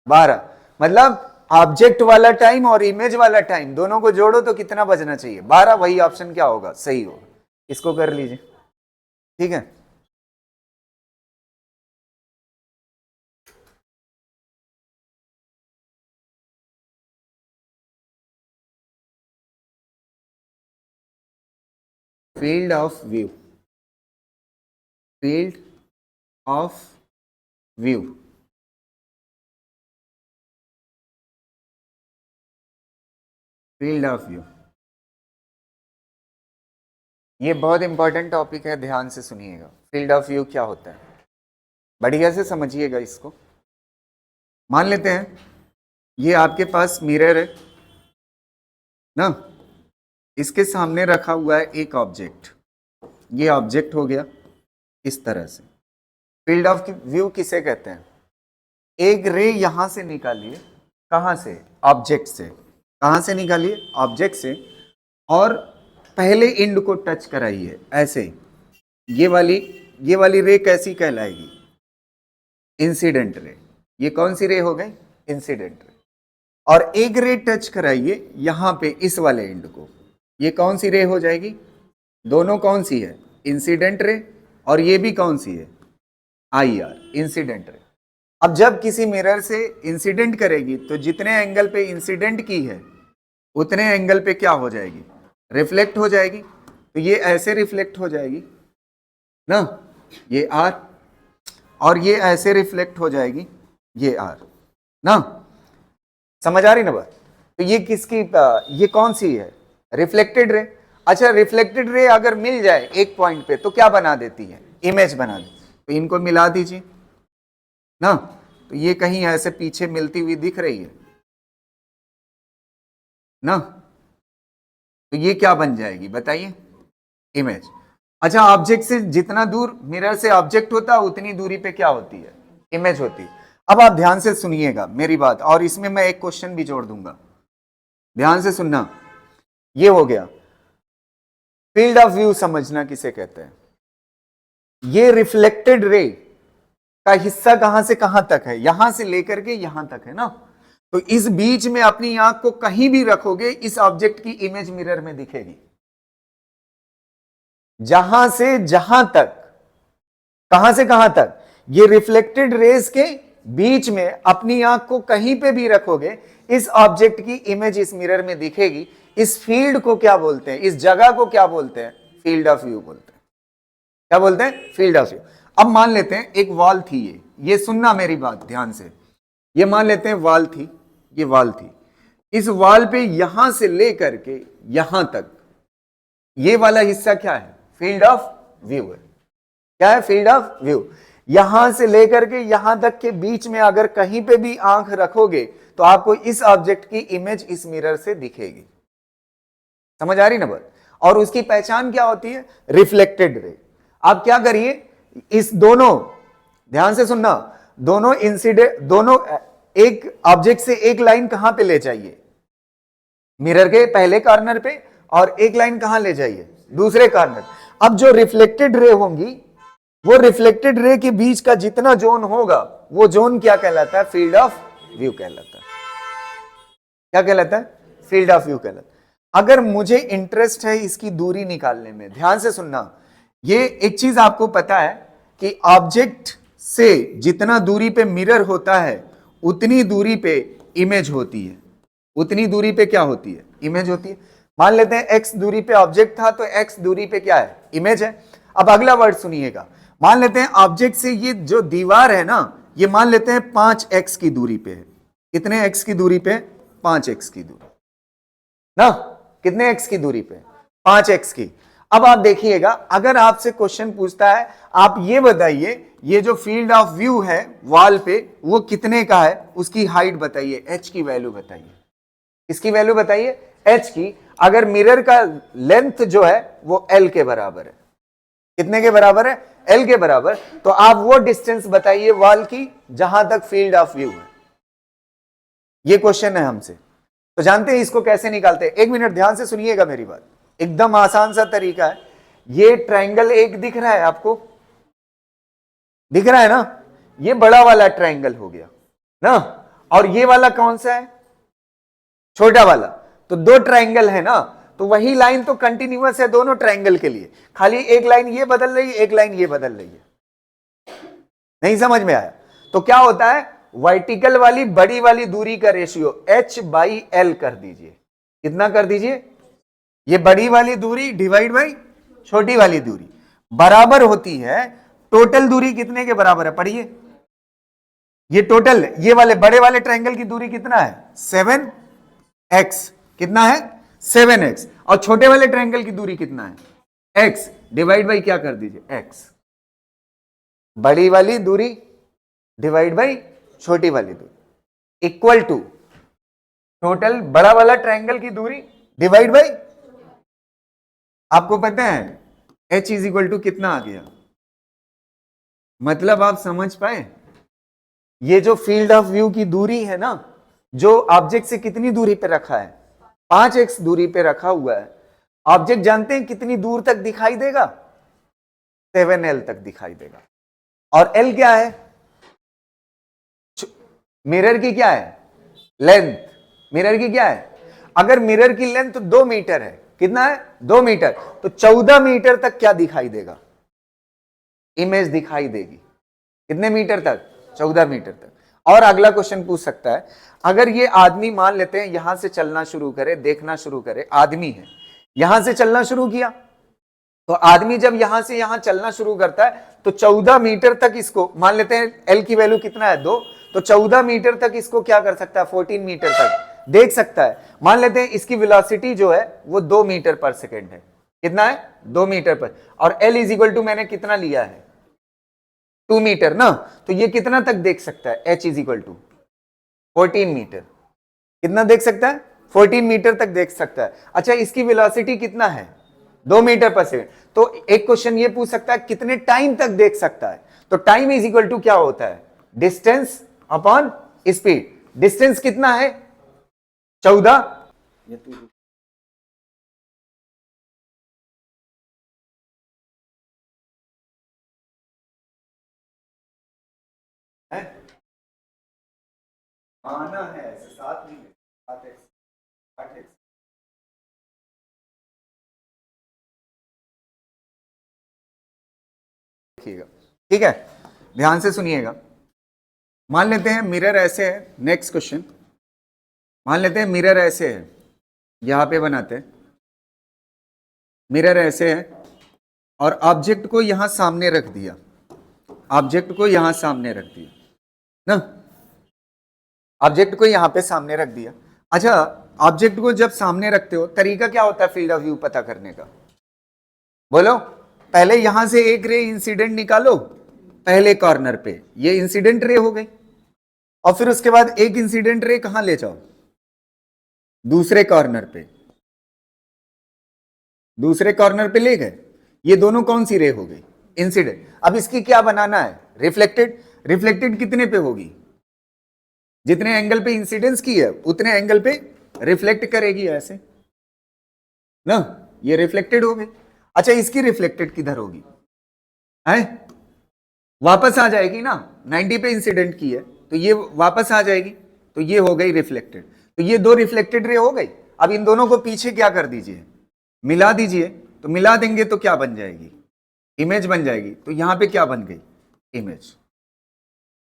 12, मतलब ऑब्जेक्ट वाला टाइम और इमेज वाला टाइम दोनों को जोड़ो तो कितना बजना चाहिए 12। वही ऑप्शन क्या होगा, सही होगा। इसको कर लीजिए, ठीक है। Field of view, field of view, field of view, ये बहुत इंपॉर्टेंट टॉपिक है, ध्यान से सुनिएगा। फील्ड ऑफ व्यू क्या होता है, बढ़िया से समझिएगा इसको। मान लेते हैं ये आपके पास मिरर है ना, इसके सामने रखा हुआ है एक ऑब्जेक्ट, ये ऑब्जेक्ट हो गया इस तरह से। फील्ड ऑफ व्यू किसे कहते हैं, एक रे यहां से निकालिए, कहां से, ऑब्जेक्ट से, कहां से निकालिए, ऑब्जेक्ट से, और पहले एंड को टच कराइए ऐसे। ये वाली रे कैसी कहलाएगी, इंसिडेंट रे। ये कौन सी रे हो गई, इंसिडेंट रे। और एक रे टच कराइए यहां पे इस वाले एंड को, ये कौन सी रे हो जाएगी, दोनों कौन सी है, इंसिडेंट रे, और ये भी कौन सी है, IR, इंसिडेंट रे। अब जब किसी मिरर से इंसिडेंट करेगी तो जितने एंगल पे इंसिडेंट की है उतने एंगल पे क्या हो जाएगी, रिफ्लेक्ट हो जाएगी। तो ये ऐसे रिफ्लेक्ट हो जाएगी ना, ये R, और ये ऐसे रिफ्लेक्ट हो जाएगी, ये R ना, समझ आ रही ना बात? तो ये किसकी, ये कौन सी है, रिफ्लेक्टेड रे। अच्छा रिफ्लेक्टेड रे अगर मिल जाए एक पॉइंट पे तो क्या बना देती है, इमेज बना देती। तो इनको मिला दीजिए ना, तो ये कहीं ऐसे पीछे मिलती हुई दिख रही है ना, तो ये क्या बन जाएगी बताइए, इमेज। अच्छा ऑब्जेक्ट से जितना दूर मिरर से ऑब्जेक्ट होता है उतनी दूरी पे क्या होती है, इमेज होती है। अब आप ध्यान से सुनिएगा मेरी बात, और इसमें मैं एक क्वेश्चन भी जोड़ दूंगा, ध्यान से सुनना। ये हो गया फील्ड ऑफ व्यू, समझना किसे कहते हैं। ये रिफ्लेक्टेड रे का हिस्सा कहां से कहां तक है, यहां से लेकर के यहां तक है ना। तो इस बीच में अपनी आंख को कहीं भी रखोगे इस ऑब्जेक्ट की इमेज मिरर में दिखेगी। जहां से जहां तक, कहां से कहां तक, ये रिफ्लेक्टेड रेज के बीच में अपनी आंख को कहीं पे भी रखोगे इस ऑब्जेक्ट की इमेज इस मिरर में दिखेगी। इस फील्ड को क्या बोलते हैं, इस जगह को क्या बोलते हैं, फील्ड ऑफ व्यू बोलते हैं। क्या बोलते हैं, फील्ड ऑफ व्यू। अब मान लेते हैं एक वॉल थी, ये सुनना मेरी बात ध्यान से। ये मान लेते हैं वॉल थी, ये वॉल थी, इस वॉल पे यहां से लेकर के यहां तक ये वाला हिस्सा क्या है, फील्ड ऑफ व्यू है। क्या है, फील्ड ऑफ व्यू। यहां से लेकर के यहां तक के बीच में अगर कहीं पे भी आंख रखोगे तो आपको इस ऑब्जेक्ट की इमेज इस मिरर से दिखेगी। समझ आ रही ना बात? और उसकी पहचान क्या होती है? रिफ्लेक्टेड रे। आप क्या करिए, इस दोनों, ध्यान से सुनना, दोनों इंसिडेंट, दोनों एक ऑब्जेक्ट से एक लाइन कहां पे ले जाइए? मिरर के पहले कॉर्नर पे, और एक लाइन कहां ले जाइए? दूसरे कॉर्नर। अब जो रिफ्लेक्टेड रे होंगी, वो रिफ्लेक्टेड रे के बीच का जितना जोन होगा, वो जोन क्या कहलाता है? फील्ड ऑफ व्यू कहलाता है। क्या कहलाता है? फील्ड ऑफ व्यू कहलाता है। अगर मुझे इंटरेस्ट है इसकी दूरी निकालने में, ध्यान से सुनना, ये एक चीज आपको पता है कि ऑब्जेक्ट से जितना दूरी पे मिरर होता है, उतनी दूरी पे इमेज होती है। उतनी दूरी पे क्या होती है? इमेज होती है। मान लेते हैं x दूरी पे ऑब्जेक्ट था, तो x दूरी पे क्या है? इमेज है। अब अगला वर्ड सुनिएगा, मान लेते हैं ऑब्जेक्ट से ये जो दीवार है ना, ये मान लेते हैं 5x की दूरी पे है। कितने x की दूरी पे? 5x की दूरी ना। कितने x की दूरी पे? 5x की। अब आप देखिएगा, अगर आपसे क्वेश्चन पूछता है, आप ये बताइए, ये जो फील्ड ऑफ व्यू है वॉल पे, वो कितने का है? उसकी हाइट बताइए, h की वैल्यू बताइए। इसकी वैल्यू बताइए h की। अगर मिरर का लेंथ जो है वो l के बराबर है, कितने के बराबर है? l के बराबर। तो आप वो डिस्टेंस बताइए वॉल की जहां तक फील्ड ऑफ व्यू है। ये क्वेश्चन है हमसे, तो जानते हैं इसको कैसे निकालते हैं? एक मिनट ध्यान से सुनिएगा मेरी बात, एकदम आसान सा तरीका है। ये ट्रायंगल एक दिख रहा है आपको? दिख रहा है ना? ये बड़ा वाला ट्रायंगल हो गया ना, और ये वाला कौन सा है? छोटा वाला। तो दो ट्रायंगल है ना, तो वही लाइन तो कंटिन्यूअस है दोनों ट्रायंगल के लिए, खाली एक लाइन ये बदल रही है, एक लाइन ये बदल रही है। नहीं समझ में आया? तो क्या होता है, वर्टिकल वाली बड़ी वाली दूरी का रेशियो h/l कर दीजिए। कितना कर दीजिए? ये बड़ी वाली दूरी डिवाइड बाई छोटी वाली दूरी बराबर होती है। टोटल दूरी कितने के बराबर है? पढ़िए, ये टोटल, ये वाले बड़े वाले ट्रायंगल की दूरी कितना है? 7x। कितना है? 7x। और छोटे वाले ट्रायंगल की दूरी कितना है? x डिवाइड बाई क्या कर दीजिए? x। बड़ी वाली दूरी डिवाइड बाई छोटी वाली दूरी इक्वल टू टोटल बड़ा वाला ट्रायंगल की दूरी डिवाइड बाई, आपको पता है h इज इक्वल टू कितना आ गया? मतलब आप समझ पाए, ये जो फील्ड ऑफ व्यू की दूरी है ना, जो ऑब्जेक्ट से कितनी दूरी पे रखा है? 5x दूरी पे रखा हुआ है। ऑब्जेक्ट जानते हैं कितनी दूर तक दिखाई देगा? 7l तक दिखाई देगा। और l क्या है? मिरर की क्या है? लेंथ। मिरर की क्या है? अगर मिरर की लेंथ 2 मीटर है, कितना है? 2 मीटर, तो 14 मीटर तक क्या दिखाई देगा? इमेज दिखाई देगी। कितने मीटर तक? 14 मीटर तक। और अगला क्वेश्चन पूछ सकता है, अगर ये आदमी मान लेते हैं यहां से चलना शुरू करे, देखना शुरू करे, आदमी है, यहां से चलना शुरू किया, तो आदमी जब यहां से यहां चलना शुरू करता है, तो 14 मीटर तक इसको, मान लेते हैं एल की वैल्यू कितना है? 2, तो 14 मीटर तक इसको क्या कर सकता है? 14 मीटर तक देख सकता है। मान लेते हैं इसकी वेलोसिटी जो है वो 2 मीटर पर सेकेंड है। कितना है? 2 मीटर पर। और एल इज इक्वल टू मैंने कितना लिया है? 2 मीटर ना, तो ये कितना तक देख सकता है? h is equal to 14 metre. कितना देख सकता है? 14 मीटर तक देख सकता है। अच्छा, इसकी वेलोसिटी कितना है? 2 मीटर पर सेकेंड। तो एक क्वेश्चन ये पूछ सकता है कितने टाइम तक देख सकता है? तो टाइम इज इक्वल टू क्या होता है? Distance upon speed. डिस्टेंस कितना है? 14। आना है ऐसे साथ नहीं है, 8x। देखिएगा, ठीक है, ध्यान से सुनिएगा। मान लेते हैं मिरर ऐसे है, नेक्स्ट क्वेश्चन। मान लेते हैं मिरर ऐसे है, यहां पे बनाते हैं, मिरर ऐसे है और ऑब्जेक्ट को यहां सामने रख दिया, ऑब्जेक्ट को यहां सामने रख दिया ना, ऑब्जेक्ट को यहां पे सामने रख दिया। अच्छा, ऑब्जेक्ट को जब सामने रखते हो, तरीका क्या होता है फील्ड ऑफ व्यू पता करने का? बोलो। पहले यहां से एक रे इंसिडेंट निकालो पहले कॉर्नर पे, ये इंसिडेंट रे हो गई। और फिर उसके बाद एक इंसिडेंट रे कहां ले जाओ, दूसरे कॉर्नर पे, दूसरे कॉर्नर पे ले गए, ये दोनों कौन सी रे हो गई, इंसिडेंट। अब इसकी क्या बनाना है, रिफ्लेक्टेड। रिफ्लेक्टेड कितने पे होगी, जितने एंगल पे इंसिडेंस की है उतने एंगल पे रिफ्लेक्ट करेगी, ऐसे ना, ये रिफ्लेक्टेड हो गई। अच्छा, इसकी रिफ्लेक्टेड किधर होगी, है वापस आ जाएगी ना, 90 पे इंसिडेंट की है तो ये वापस आ जाएगी, तो ये हो गई रिफ्लेक्टेड। तो ये दो रिफ्लेक्टेड रे हो गई। अब इन दोनों को पीछे क्या कर दीजिए, मिला दीजिए। तो मिला देंगे तो क्या बन जाएगी, इमेज बन जाएगी। तो यहां पे क्या बन गई, इमेज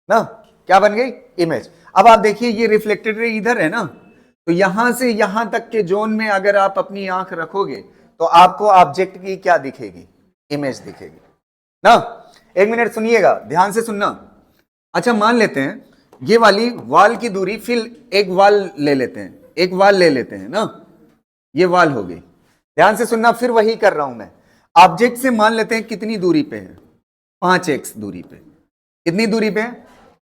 ना, क्या बन गई, इमेज। अब आप देखिए ये रिफ्लेक्टेड रे इधर है ना, तो यहां से यहां तक के जोन में अगर आप अपनी आंख रखोगे तो आपको ऑब्जेक्ट की क्या दिखेगी, इमेज दिखेगी ना। एक मिनट सुनिएगा, ध्यान से सुनना। अच्छा, मान लेते हैं ये वाली वाल की दूरी, फिर एक वाल ले लेते हैं, एक वाल ले लेते हैं ना, ये वाल हो गई। ध्यान से सुनना, फिर वही कर रहा हूं मैं। ऑब्जेक्ट से मान लेते हैं कितनी दूरी पे है, 5x दूरी पे। कितनी दूरी पे है,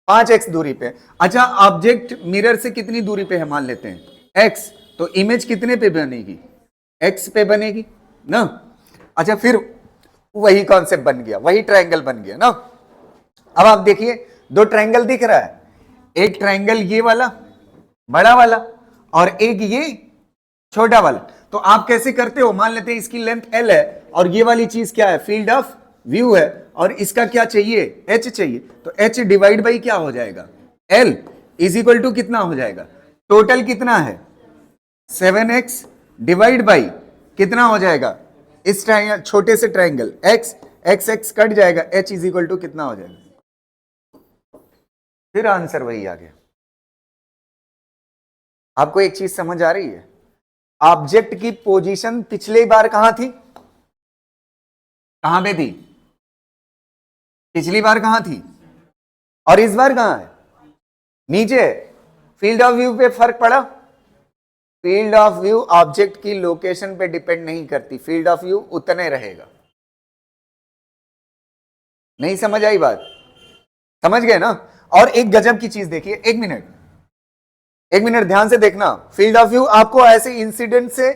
5x दूरी पे। अच्छा, ऑब्जेक्ट मिरर से कितनी दूरी पे है, मान लेते हैं x, तो इमेज कितने पे बनेगी, x पे बनेगी ना। अच्छा, फिर वही कॉन्सेप्ट बन गया, वही ट्रायंगल बन गया ना। अब आप देखिए दो ट्रायंगल दिख रहा है, एक ट्रायंगल ये वाला बड़ा वाला और एक ये छोटा वाला। तो आप कैसे करते हो, मान लेते हैं इसकी लेंथ l है और ये वाली चीज क्या है, फील्ड ऑफ व्यू है, और इसका क्या चाहिए, h चाहिए। तो h डिवाइड बाई क्या हो जाएगा, l इज इक्वल टू कितना हो जाएगा, टोटल कितना है 7x डिवाइड बाई कितना हो जाएगा, इस ट्रायंगल, छोटे से ट्रायंगल x, x कट जाएगा, h इज इक्वल टू कितना हो जाएगा। फिर आंसर वही आ गया। आपको एक चीज समझ आ रही है, ऑब्जेक्ट की पोजीशन पिछली बार कहां थी, कहां पे थी, पिछली बार कहां थी, और इस बार कहां है, नीचे। फील्ड ऑफ व्यू पे फर्क पड़ा, फील्ड ऑफ व्यू ऑब्जेक्ट की लोकेशन पे डिपेंड नहीं करती, फील्ड ऑफ व्यू उतने रहेगा। नहीं समझ आई बात, समझ गए ना। और एक गजब की चीज देखिए, एक मिनट, एक मिनट ध्यान से देखना। फील्ड ऑफ व्यू आपको ऐसे इंसिडेंट से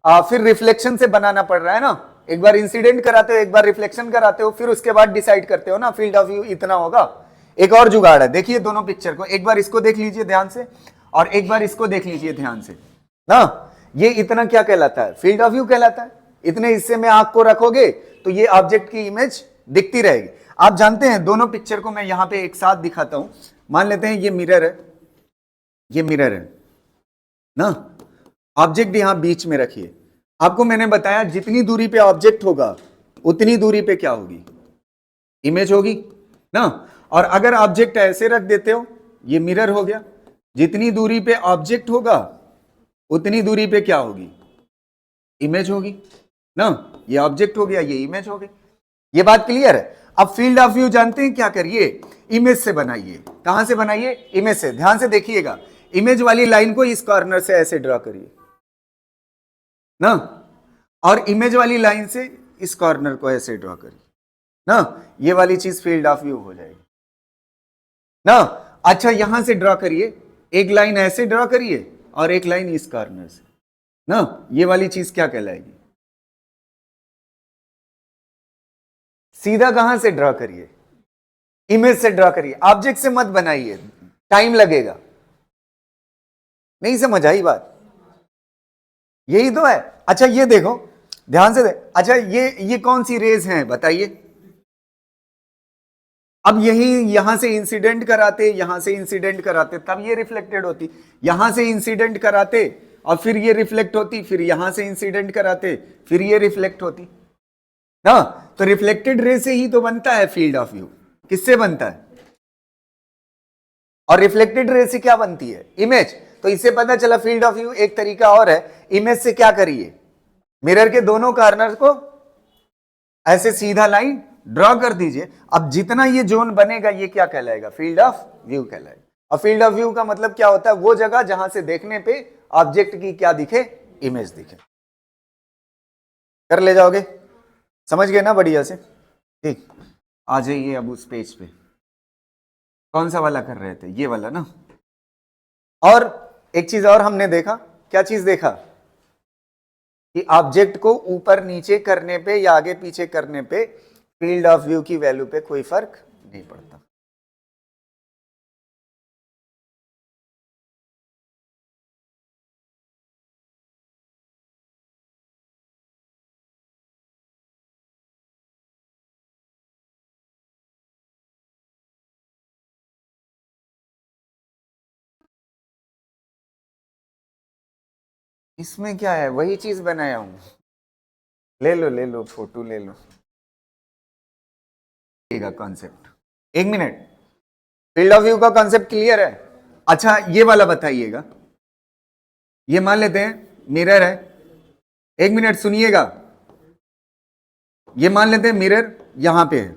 फिर रिफ्लेक्शन से बनाना पड़ रहा है ना। एक बार इंसिडेंट कराते हो, एक बार रिफ्लेक्शन कराते हो, फिर उसके बाद डिसाइड करते हो ना फील्ड ऑफ व्यू इतना होगा। एक और जुगाड़ है, देखिए दोनों पिक्चर को, एक बार इसको देख लीजिए ध्यान से और एक बार इसको देख लीजिए ध्यान से ना। ये इतना क्या कहलाता है, फील्ड ऑफ व्यू कहलाता है। इतने हिस्से में आंख को रखोगे तो ये ऑब्जेक्ट की इमेज दिखती रहेगी। आप जानते हैं, दोनों पिक्चर को मैं यहां पे एक साथ दिखाता हूं। मान लेते हैं ये मिरर है, ये मिरर है ना, ऑब्जेक्ट यहां बीच में रखिए। आपको मैंने बताया जितनी दूरी पे ऑब्जेक्ट होगा उतनी दूरी पे क्या होगी, इमेज होगी ना। और अगर ऑब्जेक्ट ऐसे रख देते हो, ये मिरर हो गया, जितनी दूरी पे ऑब्जेक्ट होगा उतनी दूरी पे क्या होगी, इमेज होगी ना। ये ऑब्जेक्ट हो गया, ये इमेज हो गई। ये बात क्लियर है। अब फील्ड ऑफ व्यू जानते हैं क्या करिए, इमेज से बनाइए। कहां से बनाइए, इमेज से। ध्यान से देखिएगा, इमेज वाली लाइन को इस कॉर्नर से ऐसे ड्रॉ करिए ना, और इमेज वाली लाइन से इस कॉर्नर को ऐसे ड्रॉ करिए ना। ये वाली चीज फील्ड ऑफ व्यू हो जाएगी ना। अच्छा, यहां से ड्रॉ करिए, एक लाइन ऐसे ड्रॉ करिए और एक लाइन इस कॉर्नर से ना। ये वाली चीज क्या कहलाएगी, सीधा कहां से ड्रॉ करिए, इमेज से ड्रॉ करिए, ऑब्जेक्ट से मत बनाइए, टाइम लगेगा। नहीं समझ आई बात, यही तो है। अच्छा ये देखो, ध्यान से अच्छा ये कौन सी रेज हैं बताइए। अब यही यहां से इंसिडेंट कराते, यहां से इंसिडेंट कराते, तब ये रिफ्लेक्टेड होती। यहां से इंसिडेंट कराते और फिर ये रिफ्लेक्ट होती, फिर यहां से इंसिडेंट कराते, फिर ये रिफ्लेक्ट होती ना। तो रिफ्लेक्टेड रे से ही तो बनता है फील्ड ऑफ व्यू। किससे बनता है, और रिफ्लेक्टेड रे से क्या बनती है, इमेज। तो इससे पता चला फील्ड ऑफ व्यू एक तरीका और है, इमेज से क्या करिए, मिरर के दोनों कॉर्नर को ऐसे सीधा लाइन ड्रॉ कर दीजिए। अब जितना ये जोन बनेगा ये क्या कहलाएगा, फील्ड ऑफ व्यू कहलाएगा। और फील्ड ऑफ व्यू का मतलब क्या होता है, वो जगह जहां से देखने पे ऑब्जेक्ट की क्या दिखे, इमेज दिखे। कर ले जाओगे, समझ गए ना बढ़िया से। ठीक, आ जाइए अब उस पेज पे। कौन सा वाला कर रहे थे, ये वाला ना। और एक चीज और हमने देखा, क्या चीज देखा, कि ऑब्जेक्ट को ऊपर नीचे करने पे या आगे पीछे करने पे फील्ड ऑफ व्यू की वैल्यू पे कोई फर्क नहीं पड़ता। इसमें क्या है, वही चीज बनाया हूं, ले लो फोटो ले लो, कॉन्सेप्ट। एक मिनट, फील्ड ऑफ व्यू का कॉन्सेप्ट क्लियर है? अच्छा ये वाला बताइएगा, ये मान लेते हैं मिरर है, एक मिनट सुनिएगा, ये मान लेते हैं मिरर यहां पे है,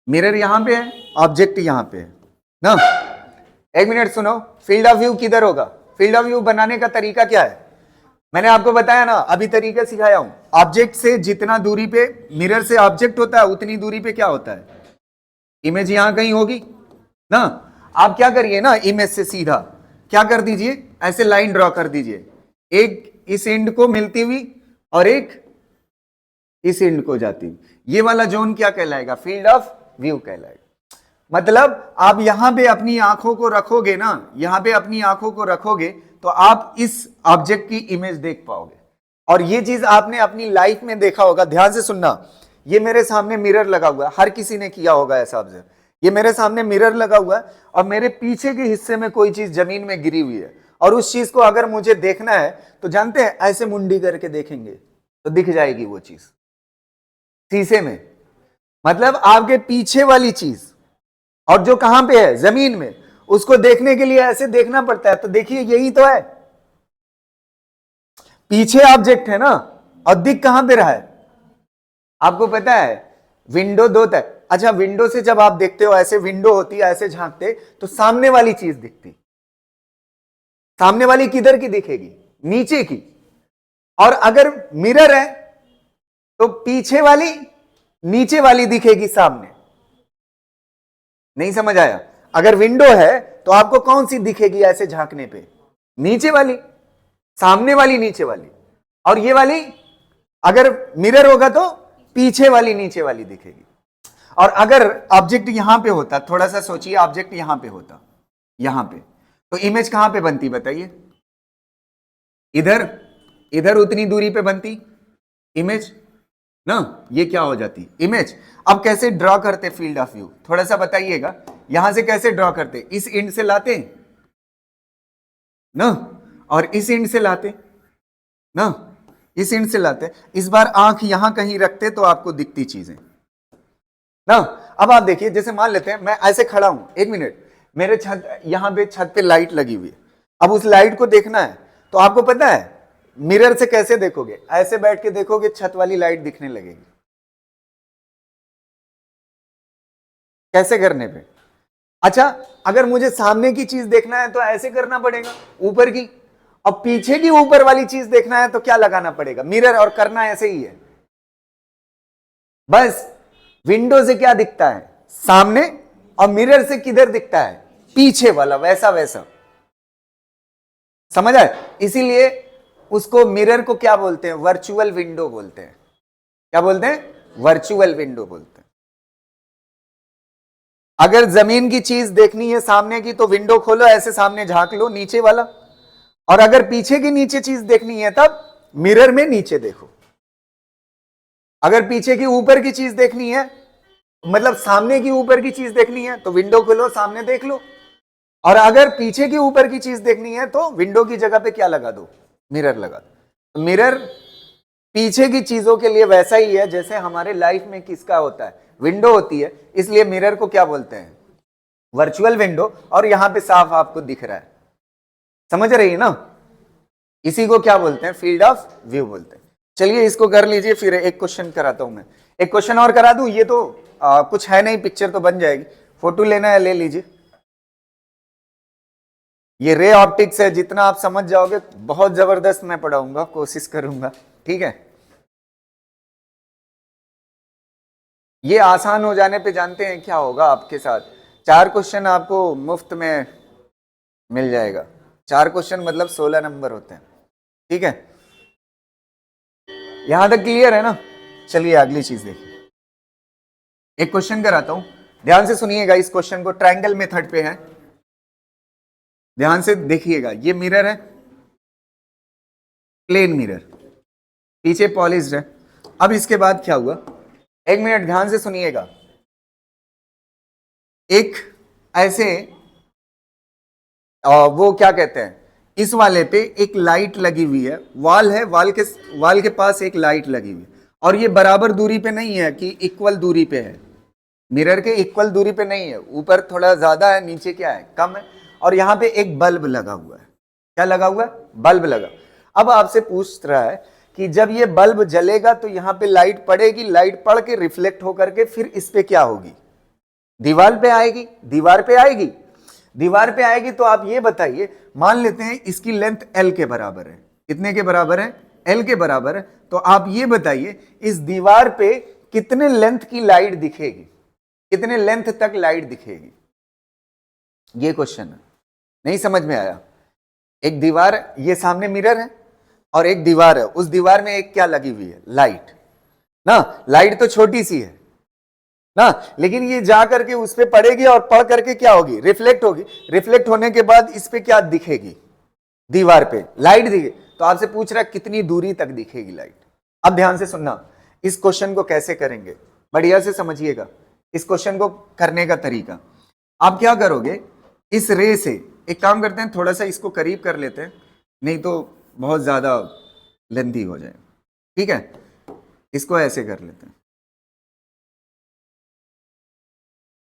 मिरर यहां पे है, ऑब्जेक्ट यहां पे है ना। एक मिनट सुनो, फील्ड ऑफ व्यू किधर होगा? फील्ड ऑफ व्यू बनाने का तरीका क्या है, मैंने आपको बताया ना, अभी तरीका सिखाया हूं। ऑब्जेक्ट से जितना दूरी पे मिरर से ऑब्जेक्ट होता है उतनी दूरी पे क्या होता है, इमेज यहां कहीं होगी ना। आप क्या करिए ना, इमेज से सीधा क्या कर दीजिए, ऐसे लाइन ड्रॉ कर दीजिए, एक इस एंड को मिलती हुई और एक इस एंड को जाती हुई, ये वाला जोन क्या कहलाएगा, फील्ड ऑफ व्यू कहलाएगा। मतलब आप यहां पे अपनी आंखों को रखोगे ना, यहां पे अपनी आंखों को रखोगे तो आप इस ऑब्जेक्ट की इमेज देख पाओगे। और ये चीज आपने अपनी लाइफ में देखा होगा, ध्यान से सुनना, ये मेरे सामने मिरर लगा हुआ है, हर किसी ने किया होगा ऐसा ऑब्जर्व, ये मेरे सामने मिरर लगा हुआ है और मेरे पीछे के हिस्से में कोई चीज जमीन में गिरी हुई है, और उस चीज को अगर मुझे देखना है तो जानते हैं ऐसे मुंडी करके देखेंगे तो दिख जाएगी वो चीज शीशे में। मतलब आपके पीछे वाली चीज और जो कहां पे है, जमीन में, उसको देखने के लिए ऐसे देखना पड़ता है। तो देखिए यही तो है, पीछे ऑब्जेक्ट है ना, और दिख कहां पे रहा है, आपको पता है विंडो दो तक। अच्छा विंडो से जब आप देखते हो, ऐसे विंडो होती है, ऐसे झांकते तो सामने वाली चीज दिखती, सामने वाली किधर की दिखेगी, नीचे की। और अगर मिरर है तो पीछे वाली नीचे वाली दिखेगी सामने। नहीं समझ आया? अगर विंडो है तो आपको कौन सी दिखेगी ऐसे झांकने पे, नीचे वाली, सामने वाली नीचे वाली, और ये वाली अगर मिरर होगा तो पीछे वाली नीचे वाली दिखेगी। और अगर ऑब्जेक्ट यहां पे होता, थोड़ा सा सोचिए, ऑब्जेक्ट यहां पे होता, यहां पे, तो इमेज कहां पे बनती बताइए, इधर, इधर उतनी दूरी पे बनती इमेज ना, ये क्या हो जाती इमेज। अब कैसे ड्रॉ करते फील्ड ऑफ व्यू, थोड़ा सा बताइएगा, यहां से कैसे ड्रॉ करते, इस एंड से लाते ना, और इस एंड से लाते ना, इस एंड से लाते, इस बार आंख यहां कहीं रखते तो आपको दिखती चीजें ना। अब आप देखिए, जैसे मान लेते हैं मैं ऐसे खड़ा हूं, एक मिनट, मेरे छत, यहां पे छत पे लाइट लगी हुई है, अब उस लाइट को देखना है तो आपको पता है मिरर से कैसे देखोगे, ऐसे बैठ के देखोगे, छत वाली लाइट दिखने लगेगी। कैसे करने पे? अच्छा अगर मुझे सामने की चीज देखना है तो ऐसे करना पड़ेगा, ऊपर की, और पीछे की ऊपर वाली चीज देखना है तो क्या लगाना पड़ेगा, मिरर, और करना ऐसे ही है बस। विंडो से क्या दिखता है, सामने, और मिरर से किधर दिखता है, पीछे वाला, वैसा वैसा। समझ आए? इसीलिए उसको, मिरर को क्या बोलते हैं, वर्चुअल विंडो बोलते हैं। क्या बोलते हैं? वर्चुअल विंडो बोलते हैं। अगर जमीन की चीज देखनी है सामने की तो विंडो खोलो, ऐसे सामने झांक लो नीचे वाला, और अगर पीछे की नीचे चीज देखनी है तब मिरर में नीचे देखो। अगर पीछे की ऊपर की चीज देखनी है, मतलब सामने की ऊपर की चीज देखनी है तो विंडो खोलो, सामने देख लो, और अगर पीछे की ऊपर की चीज देखनी है तो विंडो की जगह पे क्या लगा दो, मिरर लगा दो। मिरर पीछे की चीजों के लिए वैसा ही है जैसे हमारे लाइफ में किसका होता है, विंडो होती है, इसलिए मिरर को क्या बोलते हैं, वर्चुअल विंडो। और यहां पे साफ आपको दिख रहा है, समझ रही है ना, इसी को क्या बोलते हैं, फील्ड ऑफ व्यू बोलते हैं। चलिए इसको कर लीजिए, फिर एक क्वेश्चन कराता हूं मैं, एक क्वेश्चन और करा दूं, ये तो कुछ है नहीं, पिक्चर तो बन जाएगी, फोटो लेना है ले लीजिए। ये रे ऑप्टिक्स है, जितना आप समझ जाओगे बहुत जबरदस्त मैं पढ़ाऊंगा, कोशिश करूंगा, ठीक है। ये आसान हो जाने पे जानते हैं क्या होगा आपके साथ? 4 क्वेश्चन आपको मुफ्त में मिल जाएगा। 4 क्वेश्चन मतलब 16 नंबर होते हैं। ठीक है, यहां तक क्लियर है ना? चलिए अगली चीज देखिए, एक क्वेश्चन कराता हूं, ध्यान से सुनिएगा। इस क्वेश्चन को ट्रायंगल मेथड पे है, ध्यान से देखिएगा। ये मिरर है, प्लेन मिरर, पीछे पॉलिश्ड है। अब इसके बाद क्या हुआ, एक मिनट ध्यान से सुनिएगा। एक ऐसे वो क्या कहते हैं, इस वाले पे एक लाइट लगी हुई है, वाल है, वाल के पास एक लाइट लगी हुई है, और ये बराबर दूरी पे नहीं है कि इक्वल दूरी पे है, मिरर के इक्वल दूरी पे नहीं है, ऊपर थोड़ा ज्यादा है, नीचे क्या है, कम है। और यहां पे एक बल्ब लगा हुआ है। क्या लगा हुआ है? बल्ब लगा। अब आपसे पूछ रहा है कि जब ये बल्ब जलेगा तो यहां पे लाइट पड़ेगी, लाइट पड़ के रिफ्लेक्ट होकर के फिर इस पे क्या होगी, दीवार पे आएगी। दीवार पे आएगी, दीवार पे आएगी। तो आप ये बताइए, मान लेते हैं इसकी लेंथ एल के बराबर है। कितने के बराबर है? एल के बराबर है। तो आप ये बताइए इस दीवार पे कितने लेंथ की लाइट दिखेगी, कितने लेंथ तक लाइट दिखेगी? ये क्वेश्चन है, नहीं समझ में आया? एक दीवार, ये सामने मिरर है और एक दीवार है, उस दीवार में एक क्या लगी हुई है, लाइट ना। लाइट तो छोटी सी है ना, लेकिन ये जा करके उस पे पड़ेगी और पड़ करके क्या होगी, रिफ्लेक्ट होगी। रिफ्लेक्ट होने के बाद इस पे क्या दिखेगी, दीवार पे लाइट दिखे। तो आपसे पूछ रहा है कितनी दूरी तक दिखेगी लाइट। अब ध्यान से सुनना, इस क्वेश्चन को कैसे करेंगे, बढ़िया से समझिएगा। इस क्वेश्चन को करने का तरीका, आप क्या करोगे, इस रे से एक काम करते हैं, थोड़ा सा इसको करीब कर लेते हैं, नहीं तो बहुत ज्यादा लेंथी हो जाए। ठीक है, इसको ऐसे कर लेते हैं,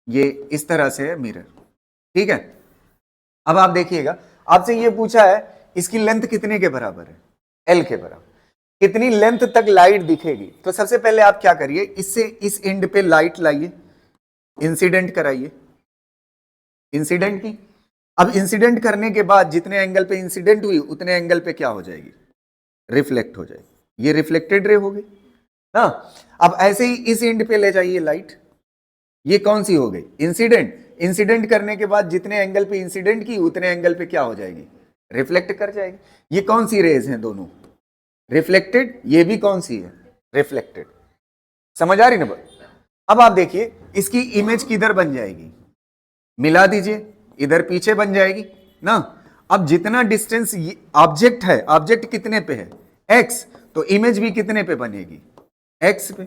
ये इस तरह से है मिरर। ठीक है, अब आप देखिएगा, आपसे ये पूछा है इसकी लेंथ कितने के बराबर है, एल के बराबर। कितनी लेंथ तक लाइट दिखेगी? तो सबसे पहले आप क्या करिए, इससे इस एंड पे लाइट लाइए, इंसिडेंट कराइए, इंसिडेंट की। अब इंसिडेंट करने के बाद जितने एंगल पे इंसिडेंट हुई उतने एंगल पे क्या हो जाएगी, रिफ्लेक्ट हो जाएगी। ये रिफ्लेक्टेड रे होगी ना। अब ऐसे ही इस एंड पे ले जाइए लाइट, ये कौन सी हो गई, इंसिडेंट। इंसिडेंट करने के बाद जितने एंगल पे इंसिडेंट की उतने एंगल पे क्या हो जाएगी, रिफ्लेक्ट कर जाएगी। ये कौन सी रेज हैं दोनों, रिफ्लेक्टेड। ये भी कौन सी है, रिफ्लेक्टेड। समझ आ रही ना बात? अब आप देखिए इसकी इमेज किधर बन जाएगी, मिला दीजिए, इधर पीछे बन जाएगी ना। अब जितना डिस्टेंस ऑब्जेक्ट है, ऑब्जेक्ट कितने पे है, एक्स, तो इमेज भी कितने पे बनेगी, एक्स पे।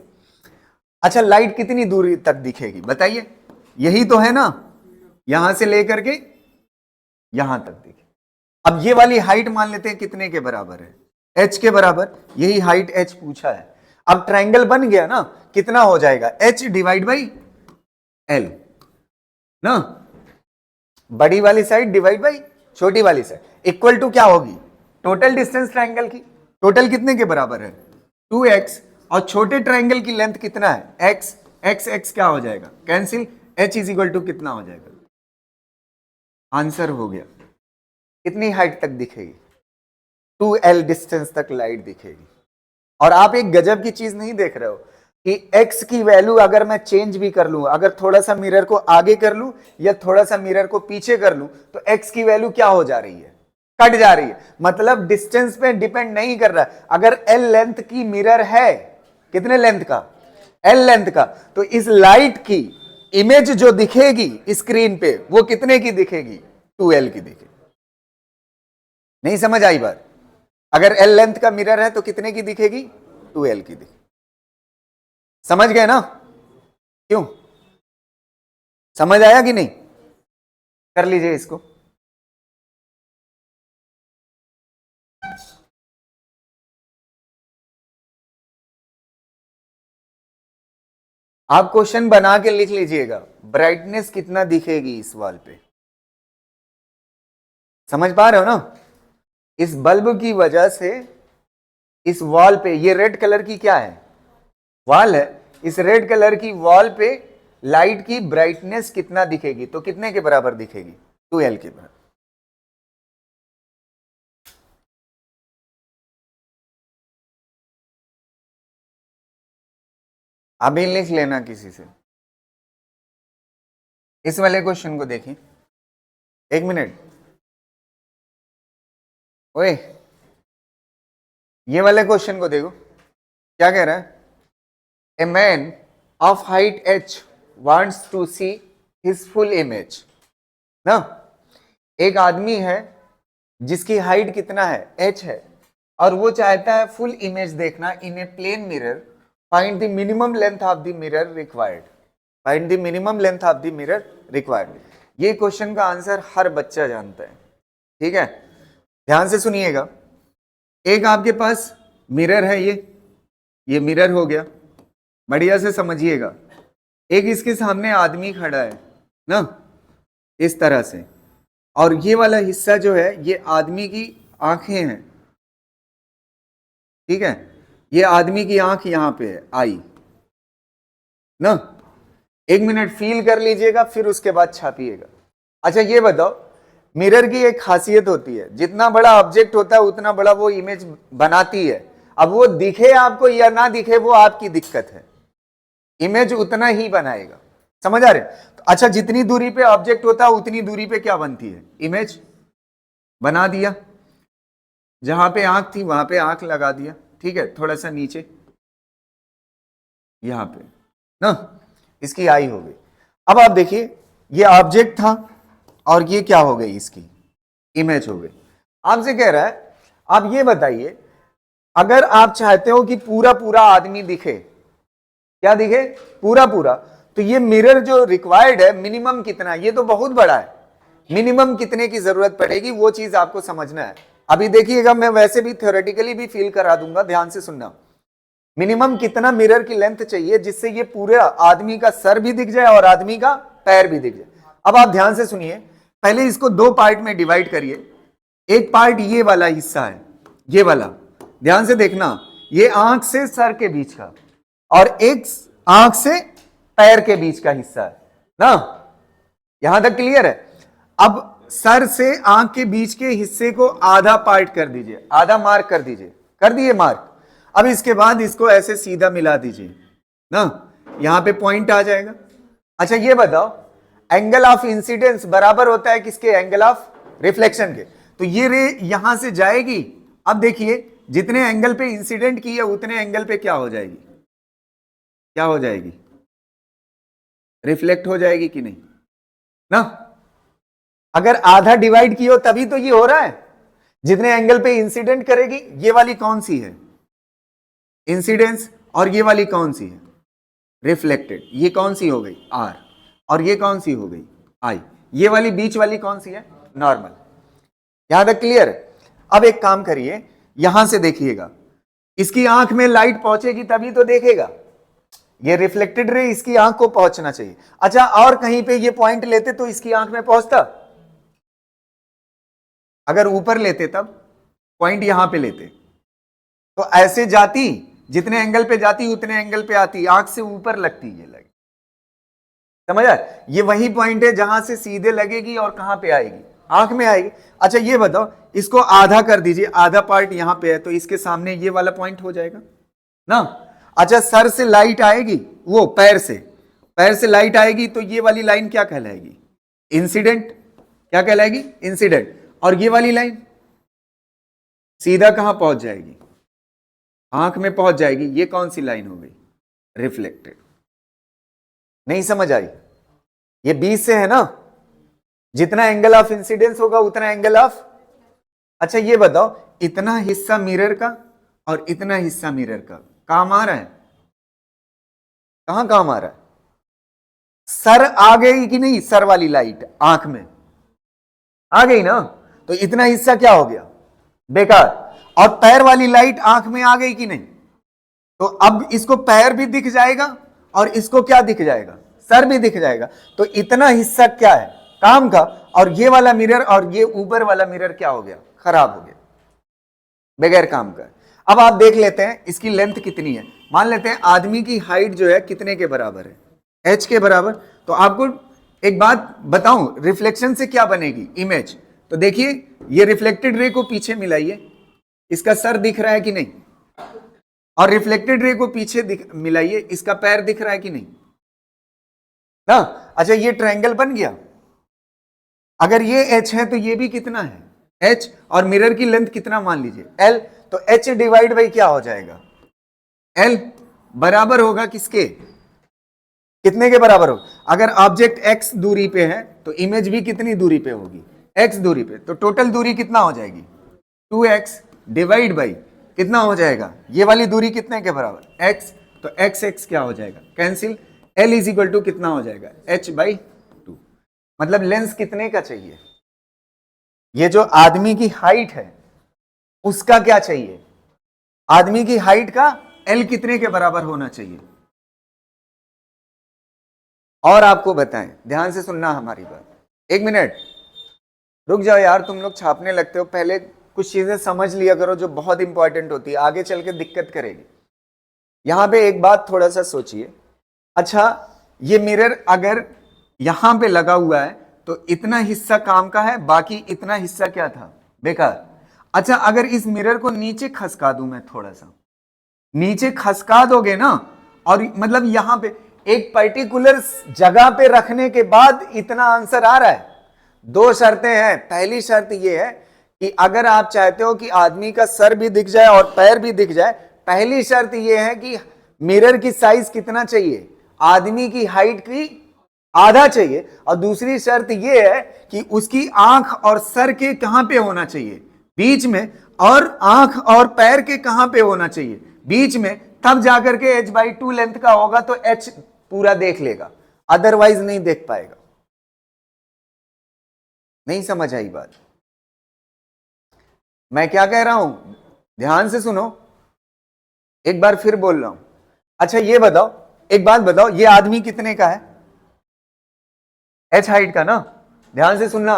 अच्छा लाइट कितनी दूरी तक दिखेगी बताइए, यही तो है ना, यहां से लेकर के यहां तक दिखे। अब ये वाली हाइट मान लेते हैं कितने के बराबर है, एच के बराबर। यही हाइट एच पूछा है। अब ट्रायंगल बन गया ना, कितना हो जाएगा, एच डिवाइड बाई एल ना, बड़ी वाली साइड डिवाइड बाई छोटी वाली साइड, इक्वल टू क्या होगी, टोटल डिस्टेंस ट्रायंगल की। टोटल कितने के बराबर है, 2x, और छोटे ट्रायंगल की लेंथ कितना है, x। x x क्या हो जाएगा, cancel, h is equal to कितना हो जाएगा, आंसर हो गया। कितनी हाइट तक दिखेगी, 2l डिस्टेंस तक लाइट दिखेगी। और आप एक गजब की चीज नहीं देख रहे हो कि x की वैल्यू अगर मैं चेंज भी कर लूं, अगर थोड़ा सा मिरर को आगे कर लूं या थोड़ा सा मिरर को पीछे कर लूं, तो x की वैल्यू क्या हो जा रही है, कट जा रही है। मतलब डिस्टेंस पे डिपेंड नहीं कर रहा। अगर l लेंथ की मिरर है, कितने लेंथ का, l लेंथ का, तो इस लाइट की इमेज जो दिखेगी स्क्रीन पे वो कितने की दिखेगी, 2l की दिखेगी। नहीं समझ आई बात? अगर l लेंथ का मिरर है तो कितने की दिखेगी, 2l की दिखेगी। समझ गए ना? क्यों, समझ आया कि नहीं? कर लीजिए इसको। आप क्वेश्चन बना के लिख लीजिएगा, ब्राइटनेस कितना दिखेगी इस वॉल पे। समझ पा रहे हो ना? इस बल्ब की वजह से इस वॉल पे, ये रेड कलर की क्या है, वॉल है, इस रेड कलर की वॉल पे लाइट की ब्राइटनेस कितना दिखेगी, तो कितने के बराबर दिखेगी, 2l के बराबर। अभी लिख लेना किसी से। इस वाले क्वेश्चन को देखिए, 1 मिनट। ओए, ये वाले क्वेश्चन को देखो, क्या कह रहा है? A man of height h wants to see his full image. ना, एक आदमी है जिसकी हाइट कितना है, h है, और वो चाहता है फुल इमेज देखना in a plane mirror. Find the minimum length of the mirror required. Find the minimum length of the mirror required. ये क्वेश्चन का आंसर हर बच्चा जानता है, ठीक है? ध्यान से सुनिएगा। एक आपके पास मिरर है, ये मिरर हो गया, बढ़िया से समझिएगा। एक इसके सामने आदमी खड़ा है ना, इस तरह से, और ये वाला हिस्सा जो है ये आदमी की आंखें हैं, ठीक है? ये आदमी की आंख यहां पे है, आई ना। 1 मिनट फील कर लीजिएगा, फिर उसके बाद छापिएगा। अच्छा ये बताओ, मिरर की एक खासियत होती है, जितना बड़ा ऑब्जेक्ट होता है उतना बड़ा वो इमेज बनाती है। अब वो दिखे आपको या ना दिखे वो आपकी दिक्कत है, इमेज उतना ही बनाएगा। समझ आ रहे? तो अच्छा, जितनी दूरी पे ऑब्जेक्ट होता है उतनी दूरी पे क्या बनती है, इमेज बना दिया। जहां पे आंख थी वहां पे आंख लगा दिया, ठीक है? थोड़ा सा नीचे यहां पे ना, इसकी आई हो गई। अब आप देखिए, ये ऑब्जेक्ट था और ये क्या हो गई, इसकी इमेज हो गई। आपसे कह रहा है, आप ये बताइए, अगर आप चाहते हो कि पूरा पूरा आदमी दिखे, क्या दिखे, पूरा पूरा, तो ये मिरर जो रिक्वायर्ड है मिनिमम कितना, ये तो बहुत बड़ा है, मिनिमम कितने की जरूरत पड़ेगी वो चीज आपको समझना है। अभी देखिएगा, मैं वैसे भी थ्योरेटिकली भी फील करा दूंगा, ध्यान से सुनना। मिनिमम कितना मिरर की लेंथ चाहिए जिससे ये पूरे आदमी का सर भी दिख जाए और आदमी का पैर भी दिख जाए। अब आप ध्यान से सुनिए, पहले इसको 2 पार्ट में डिवाइड करिए। एक पार्ट ये वाला हिस्सा है, ये वाला, ध्यान से देखना, ये आंख से सर के बीच का, और एक आंख से पैर के बीच का हिस्सा है ना। यहां तक क्लियर है? अब सर से आंख के बीच के हिस्से को आधा पार्ट कर दीजिए, आधा मार्क कर दीजिए, कर दिए मार्क। अब इसके बाद इसको ऐसे सीधा मिला दीजिए ना, यहां पे पॉइंट आ जाएगा। अच्छा ये बताओ, एंगल ऑफ इंसिडेंस बराबर होता है किसके, एंगल ऑफ रिफ्लेक्शन के। तो ये रे यहां से जाएगी। अब देखिए, जितने एंगल पे इंसिडेंट की है उतने एंगल पे क्या हो जाएगी, क्या हो जाएगी, रिफ्लेक्ट हो जाएगी कि नहीं ना। अगर आधा डिवाइड की हो तभी तो ये हो रहा है। जितने एंगल पे इंसिडेंट करेगी, ये वाली कौन सी है, इंसिडेंस, और ये वाली कौन सी है, रिफ्लेक्टेड। ये कौन सी हो गई, आर, और ये कौन सी हो गई, आई। ये वाली बीच वाली कौन सी है, नॉर्मल। यहां तक क्लियर है? अब एक काम करिए, यहां से देखिएगा, इसकी आंख में लाइट पहुंचेगी तभी तो देखेगा। ये रिफ्लेक्टेड रे इसकी आंख को पहुंचना चाहिए। अच्छा, और कहीं पे ये पॉइंट लेते तो इसकी आंख में पहुंचता, अगर ऊपर लेते तब पॉइंट यहां पे लेते तो ऐसे जाती, जितने एंगल पे जाती उतने एंगल पे आती, आंख से ऊपर लगती ये लगे। समझ आ? ये वही पॉइंट है जहां से सीधे लगेगी और कहां पे आएगी, आंख में आएगी। अच्छा ये बताओ, इसको आधा कर दीजिए, आधा पार्ट यहां पे है तो इसके सामने ये वाला पॉइंट हो जाएगा ना। अच्छा, सर से लाइट आएगी, वो पैर से लाइट आएगी तो ये वाली लाइन क्या कहलाएगी, इंसिडेंट। क्या कहलाएगी, इंसिडेंट। और ये वाली लाइन सीधा कहां पहुंच जाएगी, आंख में पहुंच जाएगी। ये कौन सी लाइन हो गई, रिफ्लेक्टेड। नहीं समझ आई? ये 20 से है ना, जितना एंगल ऑफ इंसिडेंस होगा उतना एंगल ऑफ। अच्छा ये बताओ, इतना हिस्सा मिरर का और इतना हिस्सा मिरर का काम आ रहा है, कहां काम आ रहा है, सर आ गई कि नहीं, सर वाली लाइट आंख में आ गई ना, तो इतना हिस्सा क्या हो गया, बेकार। और पैर वाली लाइट आंख में आ गई कि नहीं, तो अब इसको पैर भी दिख जाएगा और इसको क्या दिख जाएगा, सर भी दिख जाएगा। तो इतना हिस्सा क्या है, काम का, और ये वाला मिरर और ये ऊपर वाला मिरर क्या हो गया, खराब हो गया, बगैर काम का। अब आप देख लेते हैं इसकी लेंथ कितनी है। मान लेते हैं आदमी की हाइट जो है कितने के बराबर है, h के बराबर। तो आपको एक बात बताऊं, रिफ्लेक्शन से क्या बनेगी, इमेज। तो देखिए, ये रिफ्लेक्टेड रे को पीछे मिलाइए, इसका सर दिख रहा है कि नहीं, और रिफ्लेक्टेड रे को पीछे मिलाइए, इसका पैर दिख रहा है कि नहीं ना? अच्छा, ये ट्रायंगल बन गया। अगर ये h है तो ये भी कितना है h, और मिरर की लेंथ कितना मान लीजिए l, तो h डिवाइड बाई क्या हो जाएगा l, बराबर होगा किसके, कितने के बराबर होगा? अगर ऑब्जेक्ट x दूरी पे है तो इमेज भी कितनी दूरी पे होगी, x दूरी पे, तो टोटल दूरी कितना हो जाएगी 2x डिवाइड बाई कितना हो जाएगा, ये वाली दूरी कितने के बराबर x, तो x क्या हो जाएगा cancel, l is equal to कितना हो जाएगा h/2। मतलब लेंस कितने का चाहिए, ये जो आदमी की हाइट है उसका क्या चाहिए, आदमी की हाइट का l कितने के बराबर होना चाहिए। और आपको बताएं, ध्यान से सुनना हमारी बात, एक मिनट रुक जाओ यार, तुम लोग छापने लगते हो, पहले कुछ चीजें समझ लिया करो जो बहुत इंपॉर्टेंट होती है, आगे चल के दिक्कत करेगी। यहां पे एक बात थोड़ा सा सोचिए, अच्छा ये मिरर अगर यहां पे लगा हुआ है तो इतना हिस्सा काम का है, बाकी इतना हिस्सा क्या था, बेकार। अच्छा अगर इस मिरर को नीचे खसका दूं मैं, थोड़ा सा नीचे खसका दोगे ना, और मतलब यहां पे एक पर्टिकुलर जगह पे रखने के बाद इतना आंसर आ रहा है। दो शर्तें हैं, पहली शर्त यह है कि अगर आप चाहते हो कि आदमी का सर भी दिख जाए और पैर भी दिख जाए, पहली शर्त यह है कि मिरर की साइज कितना चाहिए, आदमी की हाइट की आधा चाहिए, और दूसरी शर्त यह है कि उसकी आंख और सर के कहां पे होना चाहिए, बीच में, और आंख और पैर के कहां पे होना चाहिए, बीच में, तब जाकर के h/2 लेंथ का होगा तो h पूरा देख लेगा, अदरवाइज नहीं देख पाएगा। नहीं समझ आई बात, मैं क्या कह रहा हूं, ध्यान से सुनो, एक बार फिर बोल रहा हूं। अच्छा ये बताओ, एक बात बताओ, ये आदमी कितने का है, h हाइट का ना, ध्यान से सुनना,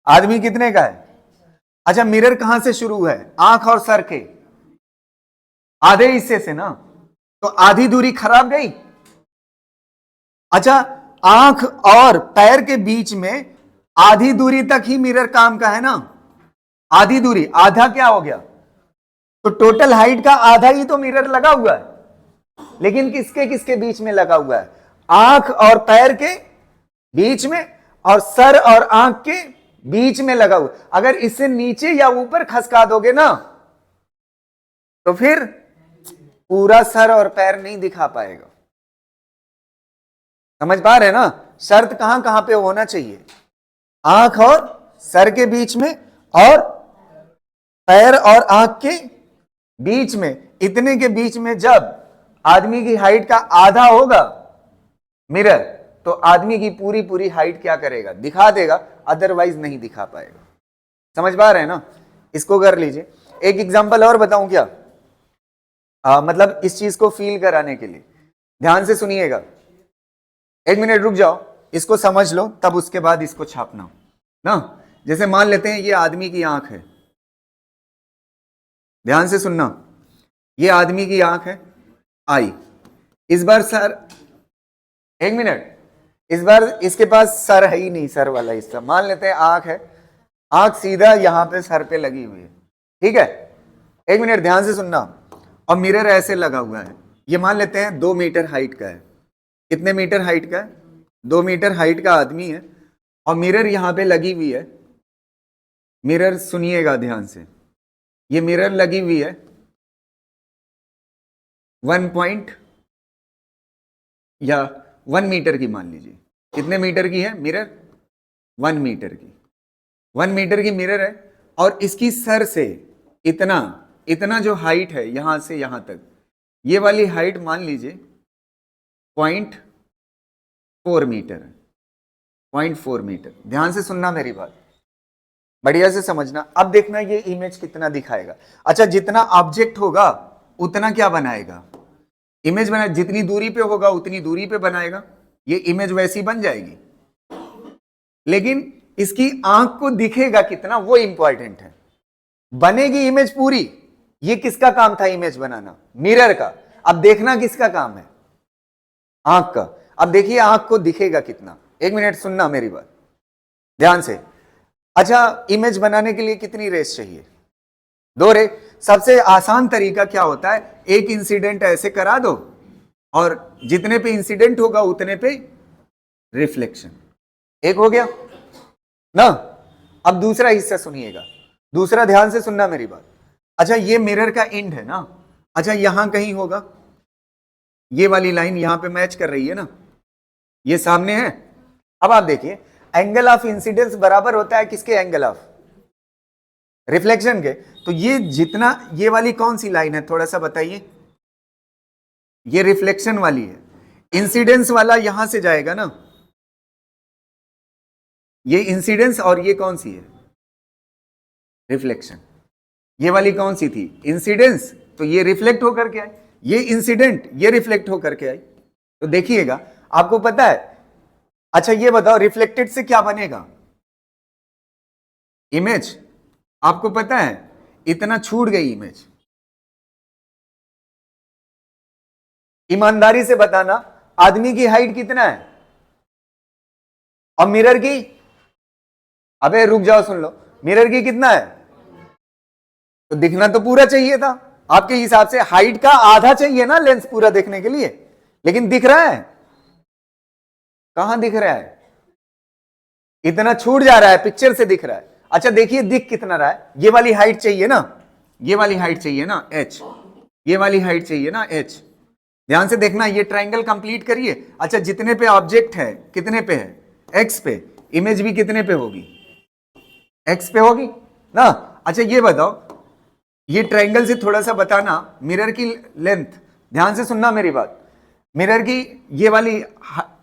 आदमी कितने का है। अच्छा मिरर कहां से शुरू है, आंख और सर के आधे हिस्से से ना, तो आधी दूरी खराब गई। अच्छा आंख और पैर के बीच में आधी दूरी तक ही मिरर काम का है ना, आधी दूरी, आधा क्या हो गया, तो टोटल हाइट का आधा ही तो मिरर लगा हुआ है, लेकिन किसके किसके बीच में लगा हुआ है, आंख और पैर के बीच में और सर और आंख के बीच में लगा हुआ। अगर इससे नीचे या ऊपर खसका दोगे ना तो फिर पूरा सर और पैर नहीं दिखा पाएगा। समझ पा रहे हैं ना, शर्त कहां कहां पे होना चाहिए, आंख और सर के बीच में और पैर और आंख के बीच में, इतने के बीच में जब आदमी की हाइट का आधा होगा मिरर, तो आदमी की पूरी पूरी हाइट क्या करेगा, दिखा देगा, अदरवाइज नहीं दिखा पाएगा। समझ पा रहे हैं ना, इसको कर लीजिए। एक एग्जांपल और बताऊं क्या, मतलब इस चीज को फील कराने के लिए, ध्यान से सुनिएगा, एक मिनट रुक जाओ, इसको समझ लो तब उसके बाद इसको छापना ना। जैसे मान लेते हैं ये आदमी की आंख है, ध्यान से सुनना, ये आदमी की आंख है आई, इस बार सर, एक मिनट, इस बार इसके पास सर है ही नहीं, सर वाला हिस्सा, मान लेते हैं आंख है, आंख सीधा यहां पे सर पे लगी हुई है, ठीक है, एक मिनट ध्यान से सुनना, और मिरर ऐसे लगा हुआ है, ये मान लेते हैं 2 मीटर हाइट का है, कितने मीटर हाइट का है, 2 मीटर हाइट का आदमी है, और मिरर यहां पे लगी हुई है, मिरर सुनिएगा ध्यान से, ये मिरर लगी हुई है 1 मीटर की, मान लीजिए, कितने मीटर की है मिरर, 1 मीटर की, 1 मीटर की मिरर है, और इसकी सर से इतना इतना जो हाइट है यहां से यहां तक, ये वाली हाइट मान लीजिए 0.4 मीटर है, 0.4 मीटर। ध्यान से सुनना मेरी बात, बढ़िया से समझना। अब देखना ये इमेज कितना दिखाएगा। अच्छा जितना ऑब्जेक्ट होगा उतना क्या बनाएगा, इमेज बना, जितनी दूरी पे होगा उतनी दूरी पे बनाएगा, ये इमेज वैसी बन जाएगी, लेकिन इसकी आंख को दिखेगा कितना वो इंपॉर्टेंट है। बनेगी इमेज पूरी, ये किसका काम था इमेज बनाना, मिरर का। अब देखना किसका काम है, आंख का। अब देखिए आंख को दिखेगा कितना, एक मिनट सुनना मेरी बात ध्यान से। अच्छा इमेज बनाने के लिए कितनी रेस चाहिए, 2 रे, सबसे आसान तरीका क्या होता है, एक इंसिडेंट ऐसे करा दो और जितने पे इंसिडेंट होगा उतने पे रिफ्लेक्शन। एक हो गया ना। अब दूसरा हिस्सा सुनिएगा, दूसरा ध्यान से सुनना मेरी बात। अच्छा ये मिरर का एंड है ना, अच्छा यहां कहीं होगा, ये वाली लाइन यहां पे मैच कर रही है ना, ये सामने है। अब आप देखिए एंगल ऑफ इंसिडेंस बराबर होता है किसके, एंगल ऑफ रिफ्लेक्शन के। तो ये जितना, ये वाली कौन सी लाइन है थोड़ा सा बताइए, ये रिफ्लेक्शन वाली है, इंसिडेंस वाला यहां से जाएगा ना, ये इंसिडेंस और ये कौन सी है, रिफ्लेक्शन। ये वाली कौन सी थी, इंसिडेंस, तो ये रिफ्लेक्ट होकर के आई, ये इंसिडेंट, ये रिफ्लेक्ट होकर के आई। तो देखिएगा आपको पता है। अच्छा ये बताओ रिफ्लेक्टेड से क्या बनेगा, इमेज। आपको पता है इतना छूट गई इमेज, ईमानदारी से बताना आदमी की हाइट कितना है और मिरर की, अबे रुक जाओ सुन लो, मिरर की कितना है, तो दिखना तो पूरा चाहिए था आपके हिसाब से, हाइट का आधा चाहिए ना लेंस पूरा देखने के लिए, लेकिन दिख रहा है, कहां दिख रहा है, इतना छूट जा रहा है, पिक्चर से दिख रहा है। अच्छा देखिए दिख कितना रहा है, ये वाली हाइट चाहिए ना, ये वाली हाइट चाहिए ना h, ये वाली हाइट चाहिए ना h। ध्यान से देखना, ये ट्रायंगल कंप्लीट करिए। अच्छा जितने पे ऑब्जेक्ट है कितने पे है, x पे, इमेज भी कितने पे होगी, x पे होगी ना। अच्छा ये बताओ, ये ट्रायंगल से थोड़ा सा बताना मिरर की लेंथ, ध्यान से सुनना मेरी बात, मिरर की ये वाली,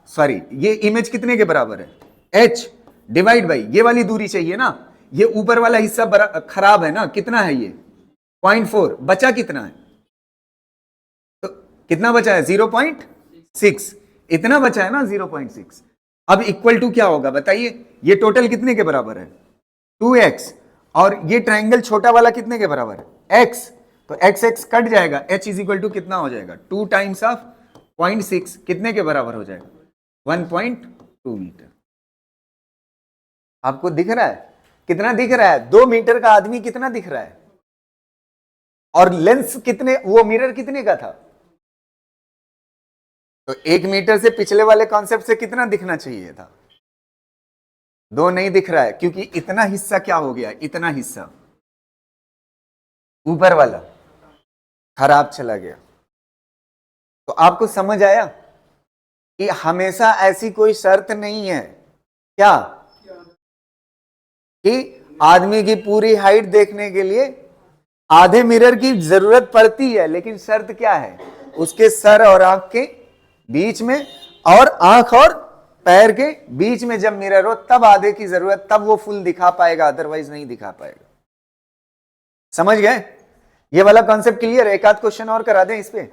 सॉरी ये इमेज कितने के बराबर है, h डिवाइड बाई ये वाली दूरी चाहिए ना, ये ऊपर वाला हिस्सा खराब है ना, कितना है ये 0.4, बचा कितना है, तो कितना बचा है 0.6, इतना बचा है ना 0.6। अब इक्वल टू क्या होगा बताइए, ये टोटल कितने के बराबर है 2x, और ये ट्रायंगल छोटा वाला कितने के बराबर है x, तो x x कट जाएगा, h इज इक्वल टू कितना हो जाएगा 2 टाइम्स ऑफ 0.6, कितने के बराबर हो जाएगा 1.2 मीटर। आपको दिख रहा है कितना दिख रहा है, 2 मीटर का आदमी कितना दिख रहा है, और लेंस कितने, वो मिरर कितने का था, तो 1 मीटर से पिछले वाले कॉन्सेप्ट से कितना दिखना चाहिए था, 2 नहीं दिख रहा है, क्योंकि इतना हिस्सा क्या हो गया, इतना हिस्सा ऊपर वाला खराब चला गया। तो आपको समझ आया कि हमेशा ऐसी कोई शर्त नहीं है क्या, कि आदमी की पूरी हाइट देखने के लिए आधे मिरर की जरूरत पड़ती है, लेकिन शर्त क्या है, उसके सर और आंख के बीच में, और आंख और पैर के बीच में जब मिरर हो तब आधे की जरूरत, तब वो फुल दिखा पाएगा, अदरवाइज नहीं दिखा पाएगा। समझ गए, ये वाला कॉन्सेप्ट क्लियर है। एक आध क्वेश्चन और करा दें इस पे,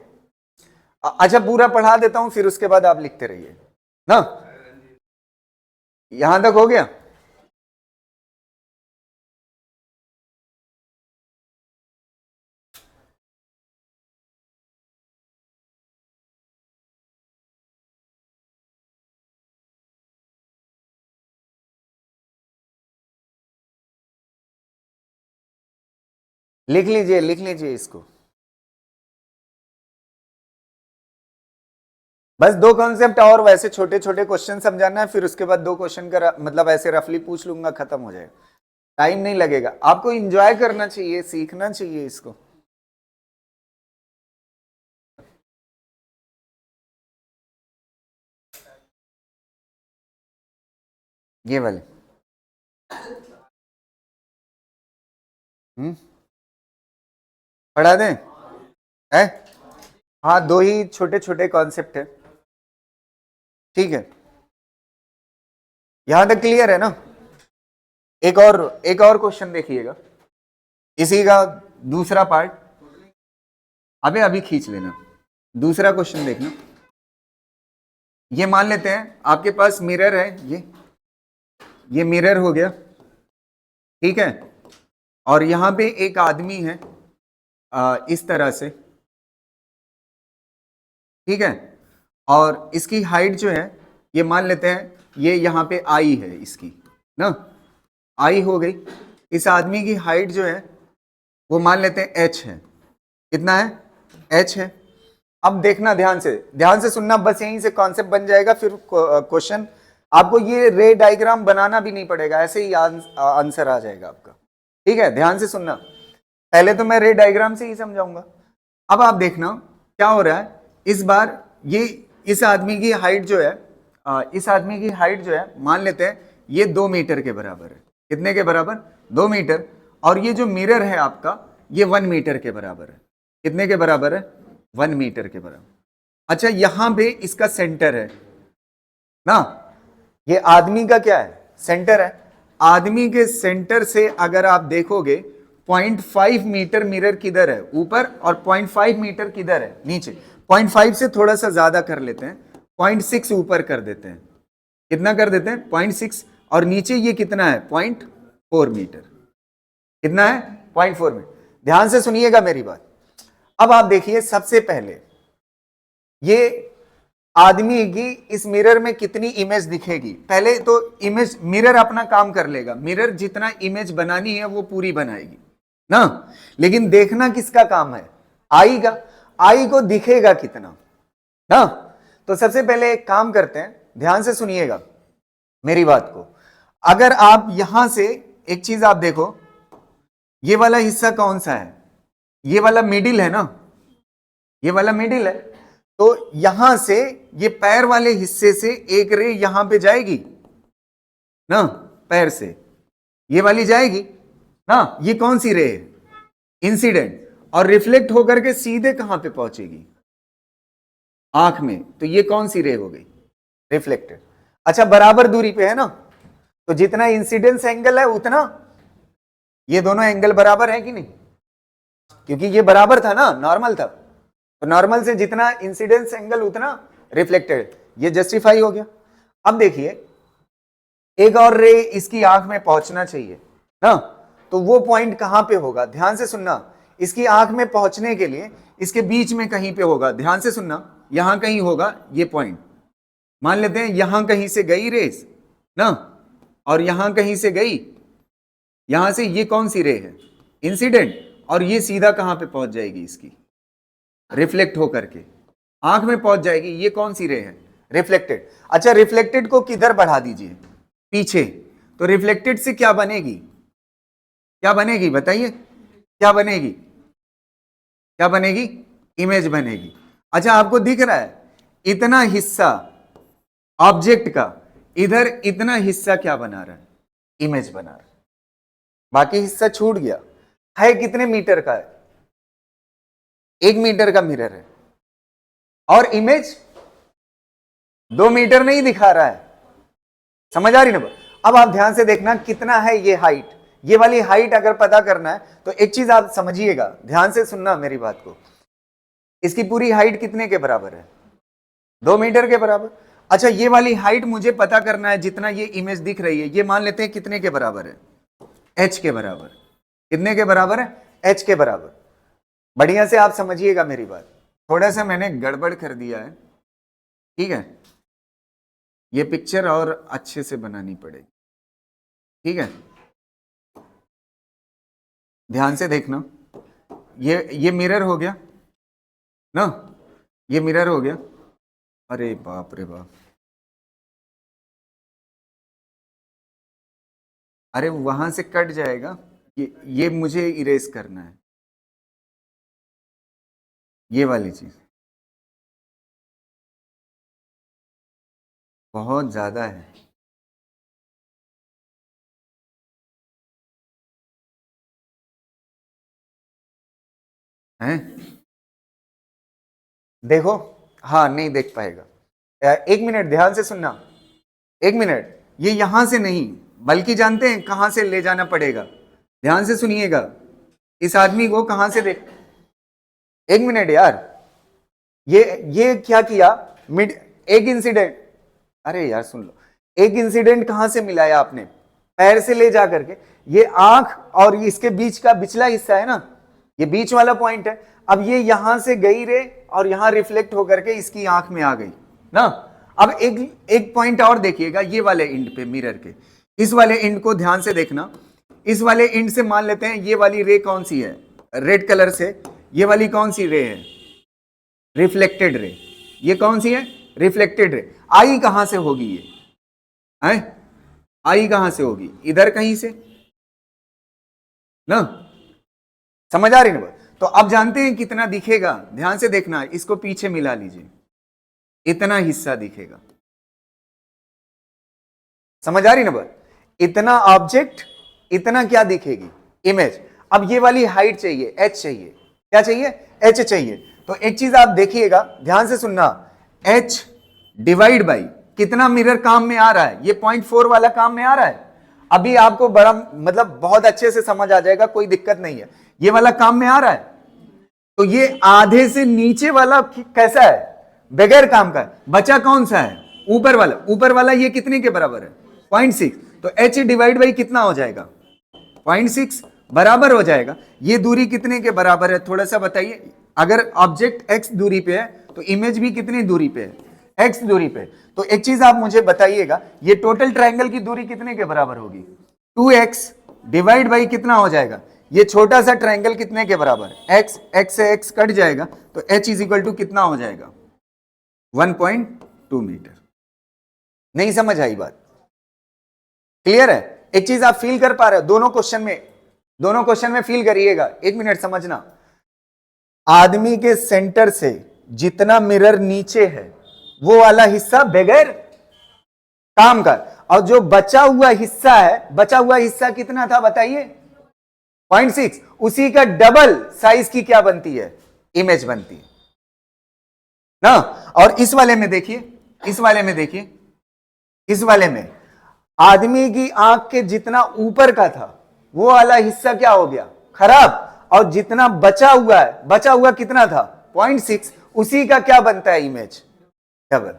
अच्छा पूरा पढ़ा देता हूं फिर उसके बाद आप लिखते रहिए ना, यहां तक हो गया। लिख लीजिए, लिख लीजिए इसको, बस 2 कॉन्सेप्ट और वैसे छोटे छोटे क्वेश्चन समझाना है, फिर उसके बाद 2 क्वेश्चन का मतलब ऐसे रफली पूछ लूंगा, खत्म हो जाएगा, टाइम नहीं लगेगा। आपको एंजॉय करना चाहिए, सीखना चाहिए इसको। ये वाले पढ़ा दें है, हाँ 2 ही छोटे छोटे कॉन्सेप्ट है, ठीक है, यहां तक क्लियर है ना। एक और क्वेश्चन देखिएगा, इसी का दूसरा पार्ट, अबे अभी खींच लेना, दूसरा क्वेश्चन देखना। ये मान लेते हैं आपके पास मिरर है, ये मिरर हो गया, ठीक है, और यहां पे एक आदमी है इस तरह से, ठीक है, और इसकी हाइट जो है ये मान लेते हैं, ये यहां पे आई है इसकी ना, आई हो गई, इस आदमी की हाइट जो है वो मान लेते हैं h है। कितना है? h है। अब देखना ध्यान से सुनना, बस यहीं से कॉन्सेप्ट बन जाएगा। फिर क्वेश्चन आपको ये रे डायग्राम बनाना भी नहीं पड़ेगा, ऐसे ही आंसर आ जाएगा आपका। ठीक है, ध्यान से सुनना। पहले तो मैं रे डायग्राम से ही समझाऊंगा। अब आप देखना क्या हो रहा है इस बार। ये इस आदमी की हाइट जो है, मान लेते हैं ये 2 मीटर के बराबर है। कितने के बराबर? 2 मीटर। और ये जो मिरर है आपका, ये 1 मीटर के बराबर है। कितने के बराबर है? 1 मीटर के बराबर। अच्छा, यहां पे इसका सेंटर है ना, ये आदमी का क्या है? सेंटर है। आदमी के सेंटर से अगर आप देखोगे 0.5 मीटर मिरर किधर है? ऊपर। और 0.5 मीटर किधर है? नीचे। 0.5 से थोड़ा सा ज्यादा कर लेते हैं, 0.6 ऊपर कर देते हैं। कितना कर देते हैं? 0.6। और नीचे ये कितना है? 0.4 मीटर। कितना है? 0.4 मीटर। ध्यान से सुनिएगा मेरी बात। अब आप देखिए, सबसे पहले ये आदमी की इस मिरर में कितनी इमेज दिखेगी? पहले तो इमेज, मिरर अपना काम कर लेगा, मिरर जितना इमेज बनानी है वो पूरी बनाएगी ना। लेकिन देखना किसका काम है? आई का। आई को दिखेगा कितना ना। तो सबसे पहले एक काम करते हैं, ध्यान से सुनिएगा मेरी बात को। अगर आप यहां से एक चीज आप देखो, ये वाला हिस्सा कौन सा है? ये वाला मिडिल है ना, ये वाला मिडिल है। तो यहां से ये पैर वाले हिस्से से एक रे यहां पे जाएगी ना, पैर से ये वाली जाएगी ना। ये कौन सी रे है? इंसिडेंट। और रिफ्लेक्ट होकर के सीधे कहां पे पहुंचेगी? आंख में। तो ये कौन सी रे हो गई? रिफ्लेक्टेड। अच्छा, बराबर दूरी पे है ना, तो जितना इंसिडेंस एंगल है उतना ये दोनों एंगल बराबर है कि नहीं? क्योंकि ये बराबर था ना, नॉर्मल था, तो नॉर्मल से जितना इंसिडेंस एंगल उतना रिफ्लेक्टेड। ये जस्टिफाई हो गया। अब देखिए, एक और रे इसकी आंख में पहुंचना चाहिए ना, तो वो पॉइंट कहां पे होगा? ध्यान से सुनना। इसकी आंख में पहुंचने के लिए इसके बीच में कहीं पे होगा। ध्यान से सुनना, यहां कहीं होगा ये पॉइंट। मान लेते हैं यहां कहीं से गई रेस ना, और यहां कहीं से गई, यहां से ये कौन सी रे है? इंसिडेंट। और ये सीधा कहां पे पहुंच जाएगी? इसकी रिफ्लेक्ट होकर के आंख में पहुंच जाएगी। ये कौन सी रे है? रिफ्लेक्टेड। अच्छा, रिफ्लेक्टेड को किधर बढ़ा दीजिए? पीछे। तो रिफ्लेक्टेड से क्या बनेगी? क्या बनेगी बताइए? क्या बनेगी? क्या बनेगी? इमेज बनेगी। अच्छा, आपको दिख रहा है इतना हिस्सा ऑब्जेक्ट का, इधर इतना हिस्सा क्या बना रहा है? इमेज बना रहा है। बाकी हिस्सा छूट गया। है कितने मीटर का है? 1 मीटर का मिरर है, और इमेज 2 मीटर नहीं दिखा रहा है। समझ आ रही ना? अब आप ध्यान से देखना कितना है ये हाइट। ये वाली हाइट अगर पता करना है तो एक चीज आप समझिएगा, ध्यान से सुनना मेरी बात को। इसकी पूरी हाइट कितने के बराबर है? 2 मीटर के बराबर। अच्छा, ये वाली हाइट मुझे पता करना है, जितना ये इमेज दिख रही है, ये मान लेते हैं कितने के बराबर है? h के बराबर। कितने के बराबर है? h के बराबर। बढ़िया से आप समझिएगा मेरी बात। थोड़ा सा मैंने गड़बड़ कर दिया है, ठीक है? ये पिक्चर और अच्छे से बनानी पड़ेगी, ठीक है? ध्यान से देखना। ये मिरर हो गया ना, ये मिरर हो गया। अरे बाप रे बाप, अरे वहां से कट जाएगा। ये मुझे इरेज करना है, ये वाली चीज बहुत ज्यादा है। हैं? देखो, हाँ नहीं देख पाएगा। 1 मिनट ध्यान से सुनना, 1 मिनट। ये यहां से नहीं, बल्कि जानते हैं कहां से ले जाना पड़ेगा? ध्यान से सुनिएगा। इस आदमी को कहां से देख, 1 मिनट यार। ये क्या किया? मिड एक इंसिडेंट, अरे यार सुन लो, एक इंसिडेंट कहां से मिलाया आपने? पैर से ले जा करके। ये आंख और इसके बीच का बिचला हिस्सा है ना, ये बीच वाला पॉइंट है। अब ये यहां से गई रे और यहां रिफ्लेक्ट होकर के इसकी आंख में आ गई ना। अब एक पॉइंट और देखिएगा, ये वाले एंड पे मिरर के, इस वाले एंड को ध्यान से देखना। इस वाले एंड से मान लेते हैं ये वाली रे कौन सी है? रेड कलर से, ये वाली कौन सी रे है? रिफ्लेक्टेड रे। ये कौन सी है? रिफ्लेक्टेड रे। आई कहां से होगी ये? है आई कहां से होगी? इधर कहीं से ना। समझ आ रही ना? तो अब जानते हैं कितना दिखेगा, ध्यान से देखना, इसको पीछे मिला लीजिए, इतना हिस्सा दिखेगा। समझ आ रही ना बात? इतना ऑब्जेक्ट, इतना क्या दिखेगी? इमेज। अब ये वाली हाइट चाहिए, h चाहिए। क्या चाहिए? h चाहिए। तो एक चीज आप देखिएगा, ध्यान से सुनना, h डिवाइड बाई कितना मिरर काम में आ रहा है? ये 0.4 वाला काम में आ रहा है। अभी आपको बड़ा मतलब बहुत अच्छे से समझ आ जाएगा, कोई दिक्कत नहीं है। ये वाला काम में आ रहा है, तो ये आधे से नीचे वाला कैसा है? बगैर काम का है। बचा कौन सा है? ऊपर वाला। ऊपर वाला ये कितने के बराबर है? 0.6। तो h डिवाइड बाई कितना हो जाएगा? 0.6 बराबर हो जाएगा। ये दूरी कितने के बराबर है? थोड़ा सा बताइए। अगर ऑब्जेक्ट x दूरी पे है तो इमेज भी कितनी दूरी पे है? x दूरी पे। तो एक चीज आप मुझे बताइएगा, ये टोटल ट्रायंगल की दूरी कितने के बराबर होगी? 2x डिवाइड बाई कितना हो जाएगा? ये छोटा सा ट्रायंगल कितने के बराबर? x से x कट जाएगा, तो h इज इक्वल टू कितना हो जाएगा? 1.2 मीटर। नहीं समझ आई बात? क्लियर है? एक चीज आप फील कर पा रहे हो दोनों क्वेश्चन में फील करिएगा। एक मिनट समझना, आदमी के सेंटर से जितना मिरर नीचे है वो वाला हिस्सा बगैर काम का, और जो बचा हुआ हिस्सा है, बचा हुआ हिस्सा कितना था बताइए? 0.6। उसी का डबल साइज की क्या बनती है? इमेज बनती है ना। और इस वाले में देखिए, इस वाले में आदमी की आंख के जितना ऊपर का था वो वाला हिस्सा क्या हो गया? खराब। और जितना बचा हुआ कितना था? 0.6। उसी का क्या बनता है? Image double.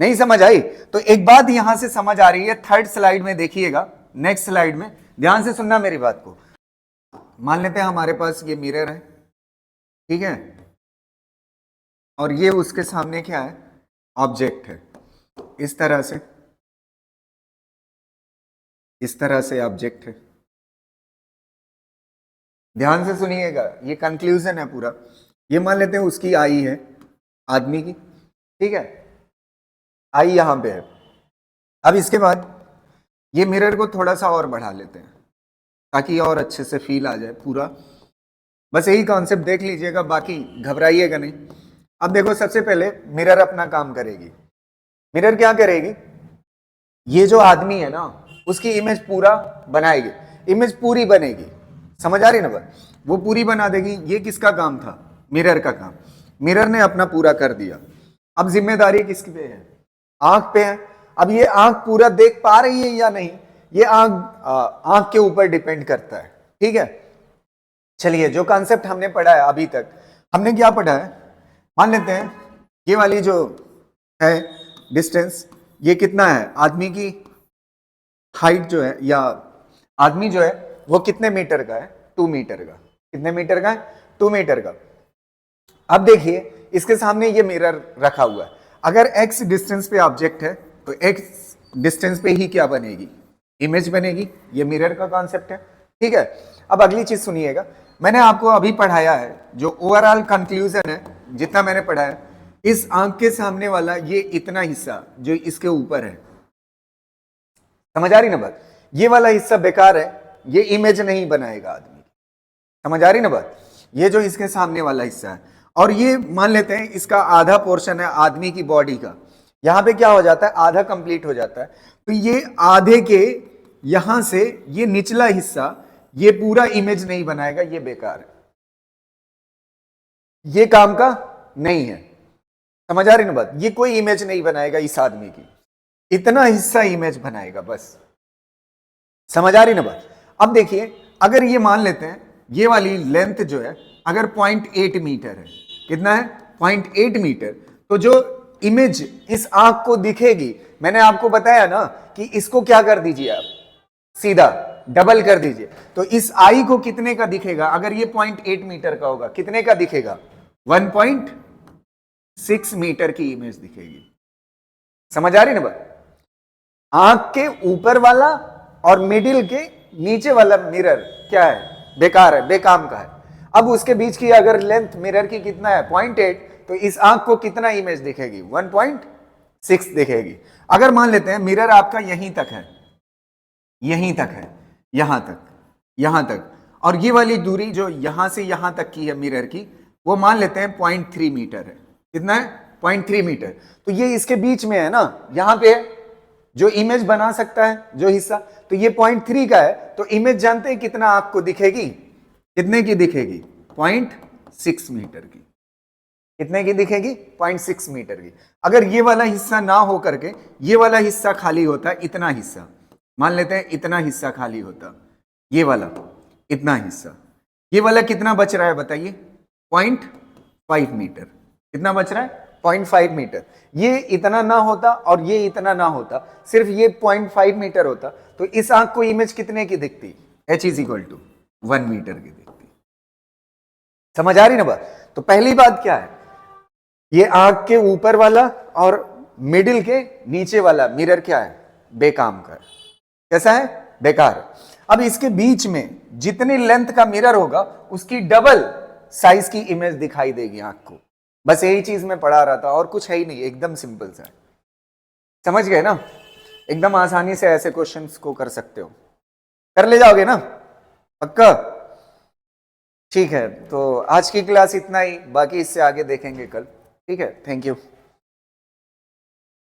नहीं समझ आई? तो एक बात यहां से समझ आ रही है, थर्ड स्लाइड में देखिएगा, नेक्स्ट स्लाइड में ध्यान से सुनना मेरी बात को। मान लेते हैं हमारे पास ये मिरर है, ठीक है, और ये उसके सामने क्या है? ऑब्जेक्ट है। इस तरह से ऑब्जेक्ट है। ध्यान से सुनिएगा, ये कंक्लूजन है पूरा। ये मान लेते हैं उसकी आई है, आदमी की, ठीक है, आई यहां पे है। अब इसके बाद ये मिरर को थोड़ा सा और बढ़ा लेते हैं ताकि और अच्छे से फील आ जाए पूरा। बस यही कॉन्सेप्ट देख लीजिएगा, बाकी घबराइएगा नहीं। अब देखो, सबसे पहले मिरर अपना काम करेगी। मिरर क्या करेगी? ये जो आदमी है ना, उसकी इमेज पूरा बनाएगी, इमेज पूरी बनेगी। समझ आ रही ना बात? वो पूरी बना देगी। ये किसका काम था? मिरर का काम। मिरर ने अपना पूरा कर दिया। अब जिम्मेदारी किसकी पे है? आंख पे है। अब ये आंख पूरा देख पा रही है या नहीं, ये आंख के ऊपर डिपेंड करता है, ठीक है। चलिए, जो कॉन्सेप्ट हमने पढ़ा है अभी तक, हमने क्या पढ़ा है? मान लेते हैं ये वाली जो है डिस्टेंस, ये कितना है? आदमी की हाइट जो है, या आदमी जो है वो कितने मीटर का है? 2 मीटर का। कितने मीटर का है? 2 मीटर का। अब देखिए, इसके सामने ये मिरर रखा हुआ है। अगर x डिस्टेंस पे ऑब्जेक्ट है तो x डिस्टेंस पे ही क्या बनेगी? इमेज बनेगी। ये मिरर का कॉन्सेप्ट है, ठीक है। अब अगली चीज सुनिएगा, मैंने आपको अभी पढ़ाया है, जो ओवरऑल कंक्लूजन है जितना मैंने पढ़ा है, इस आंख के सामने वाला ये इतना हिस्सा जो इसके ऊपर है, समझ आ रही ना बात? ये वाला हिस्सा बेकार है, ये इमेज नहीं बनाएगा आदमी। समझ आ रही ना बात? ये जो इसके सामने वाला हिस्सा है, और ये मान लेते हैं इसका आधा पोर्शन है आदमी की बॉडी का, यहां पे क्या हो जाता है? आधा कंप्लीट हो जाता है। तो ये आधे के यहां से ये निचला हिस्सा, ये पूरा इमेज नहीं बनाएगा, ये बेकार है, ये काम का नहीं है। समझ आ रही ना बात? ये कोई इमेज नहीं बनाएगा इस आदमी की, इतना हिस्सा इमेज बनाएगा बस। समझ आ रही ना बात? अब देखिए, अगर ये मान लेते हैं ये वाली लेंथ जो है अगर 0.8 मीटर है, कितना है? 0.8 मीटर। तो जो इमेज इस आंख को दिखेगी, मैंने आपको बताया ना कि इसको क्या कर दीजिए आप, सीधा डबल कर दीजिए, तो इस आई को कितने का दिखेगा? अगर ये 0.8 मीटर का होगा, कितने का दिखेगा? 1.6 मीटर की इमेज दिखेगी। समझ आ रही ना बात? आंख के ऊपर वाला और मिडिल के नीचे वाला मिरर क्या है? बेकार है, बेकाम का है। अब उसके बीच की अगर लेंथ मिरर की कितना है 0.8, तो इस आंख को कितना इमेज दिखेगी 1.6 दिखेगी। अगर मान लेते हैं मिरर आपका यहीं तक है, यहीं तक है, यहां तक, यहां तक, और ये वाली दूरी जो यहां से यहां तक की है मिरर की, वो मान लेते हैं 0.3 मीटर है। कितना है 0.3 मीटर। तो ये इसके बीच में है ना, यहां पे है जो इमेज बना सकता है जो हिस्सा, तो ये 0.3 का है, तो इमेज जानते हैं कितना आपको दिखेगी, कितने की दिखेगी 0.6 मीटर की। कितने की दिखेगी 0.6 मीटर की। अगर ये वाला हिस्सा ना हो करके ये वाला हिस्सा खाली होता, इतना हिस्सा मान लेते हैं, इतना हिस्सा खाली होता, ये वाला इतना हिस्सा, ये वाला कितना बच रहा है बताइए 0.5 मीटर। कितना बच रहा है 0.5 मीटर। ये इतना ना होता और ये इतना ना होता, सिर्फ ये 0.5 मीटर होता, तो इस आंख को इमेज कितने की दिखती, h is equal to 1 metre की दिखती। समझ आ रही ना बात। तो पहली बात क्या है, ये आंख के ऊपर वाला और मिडिल के नीचे वाला मिरर क्या है, बेकाम का है। कैसा है, बेकार। अब इसके बीच में जितनी लेंथ का मिरर होगा उसकी डबल साइज की इमेज दिखाई देगी आंख को। बस यही चीज मैं पढ़ा रहा था और कुछ है ही नहीं, एकदम सिंपल सा है। समझ गए ना, एकदम आसानी से ऐसे क्वेश्चंस को कर सकते हो, कर ले जाओगे ना पक्का। ठीक है, तो आज की क्लास इतना ही, बाकी इससे आगे देखेंगे कल। ठीक है, थैंक यू।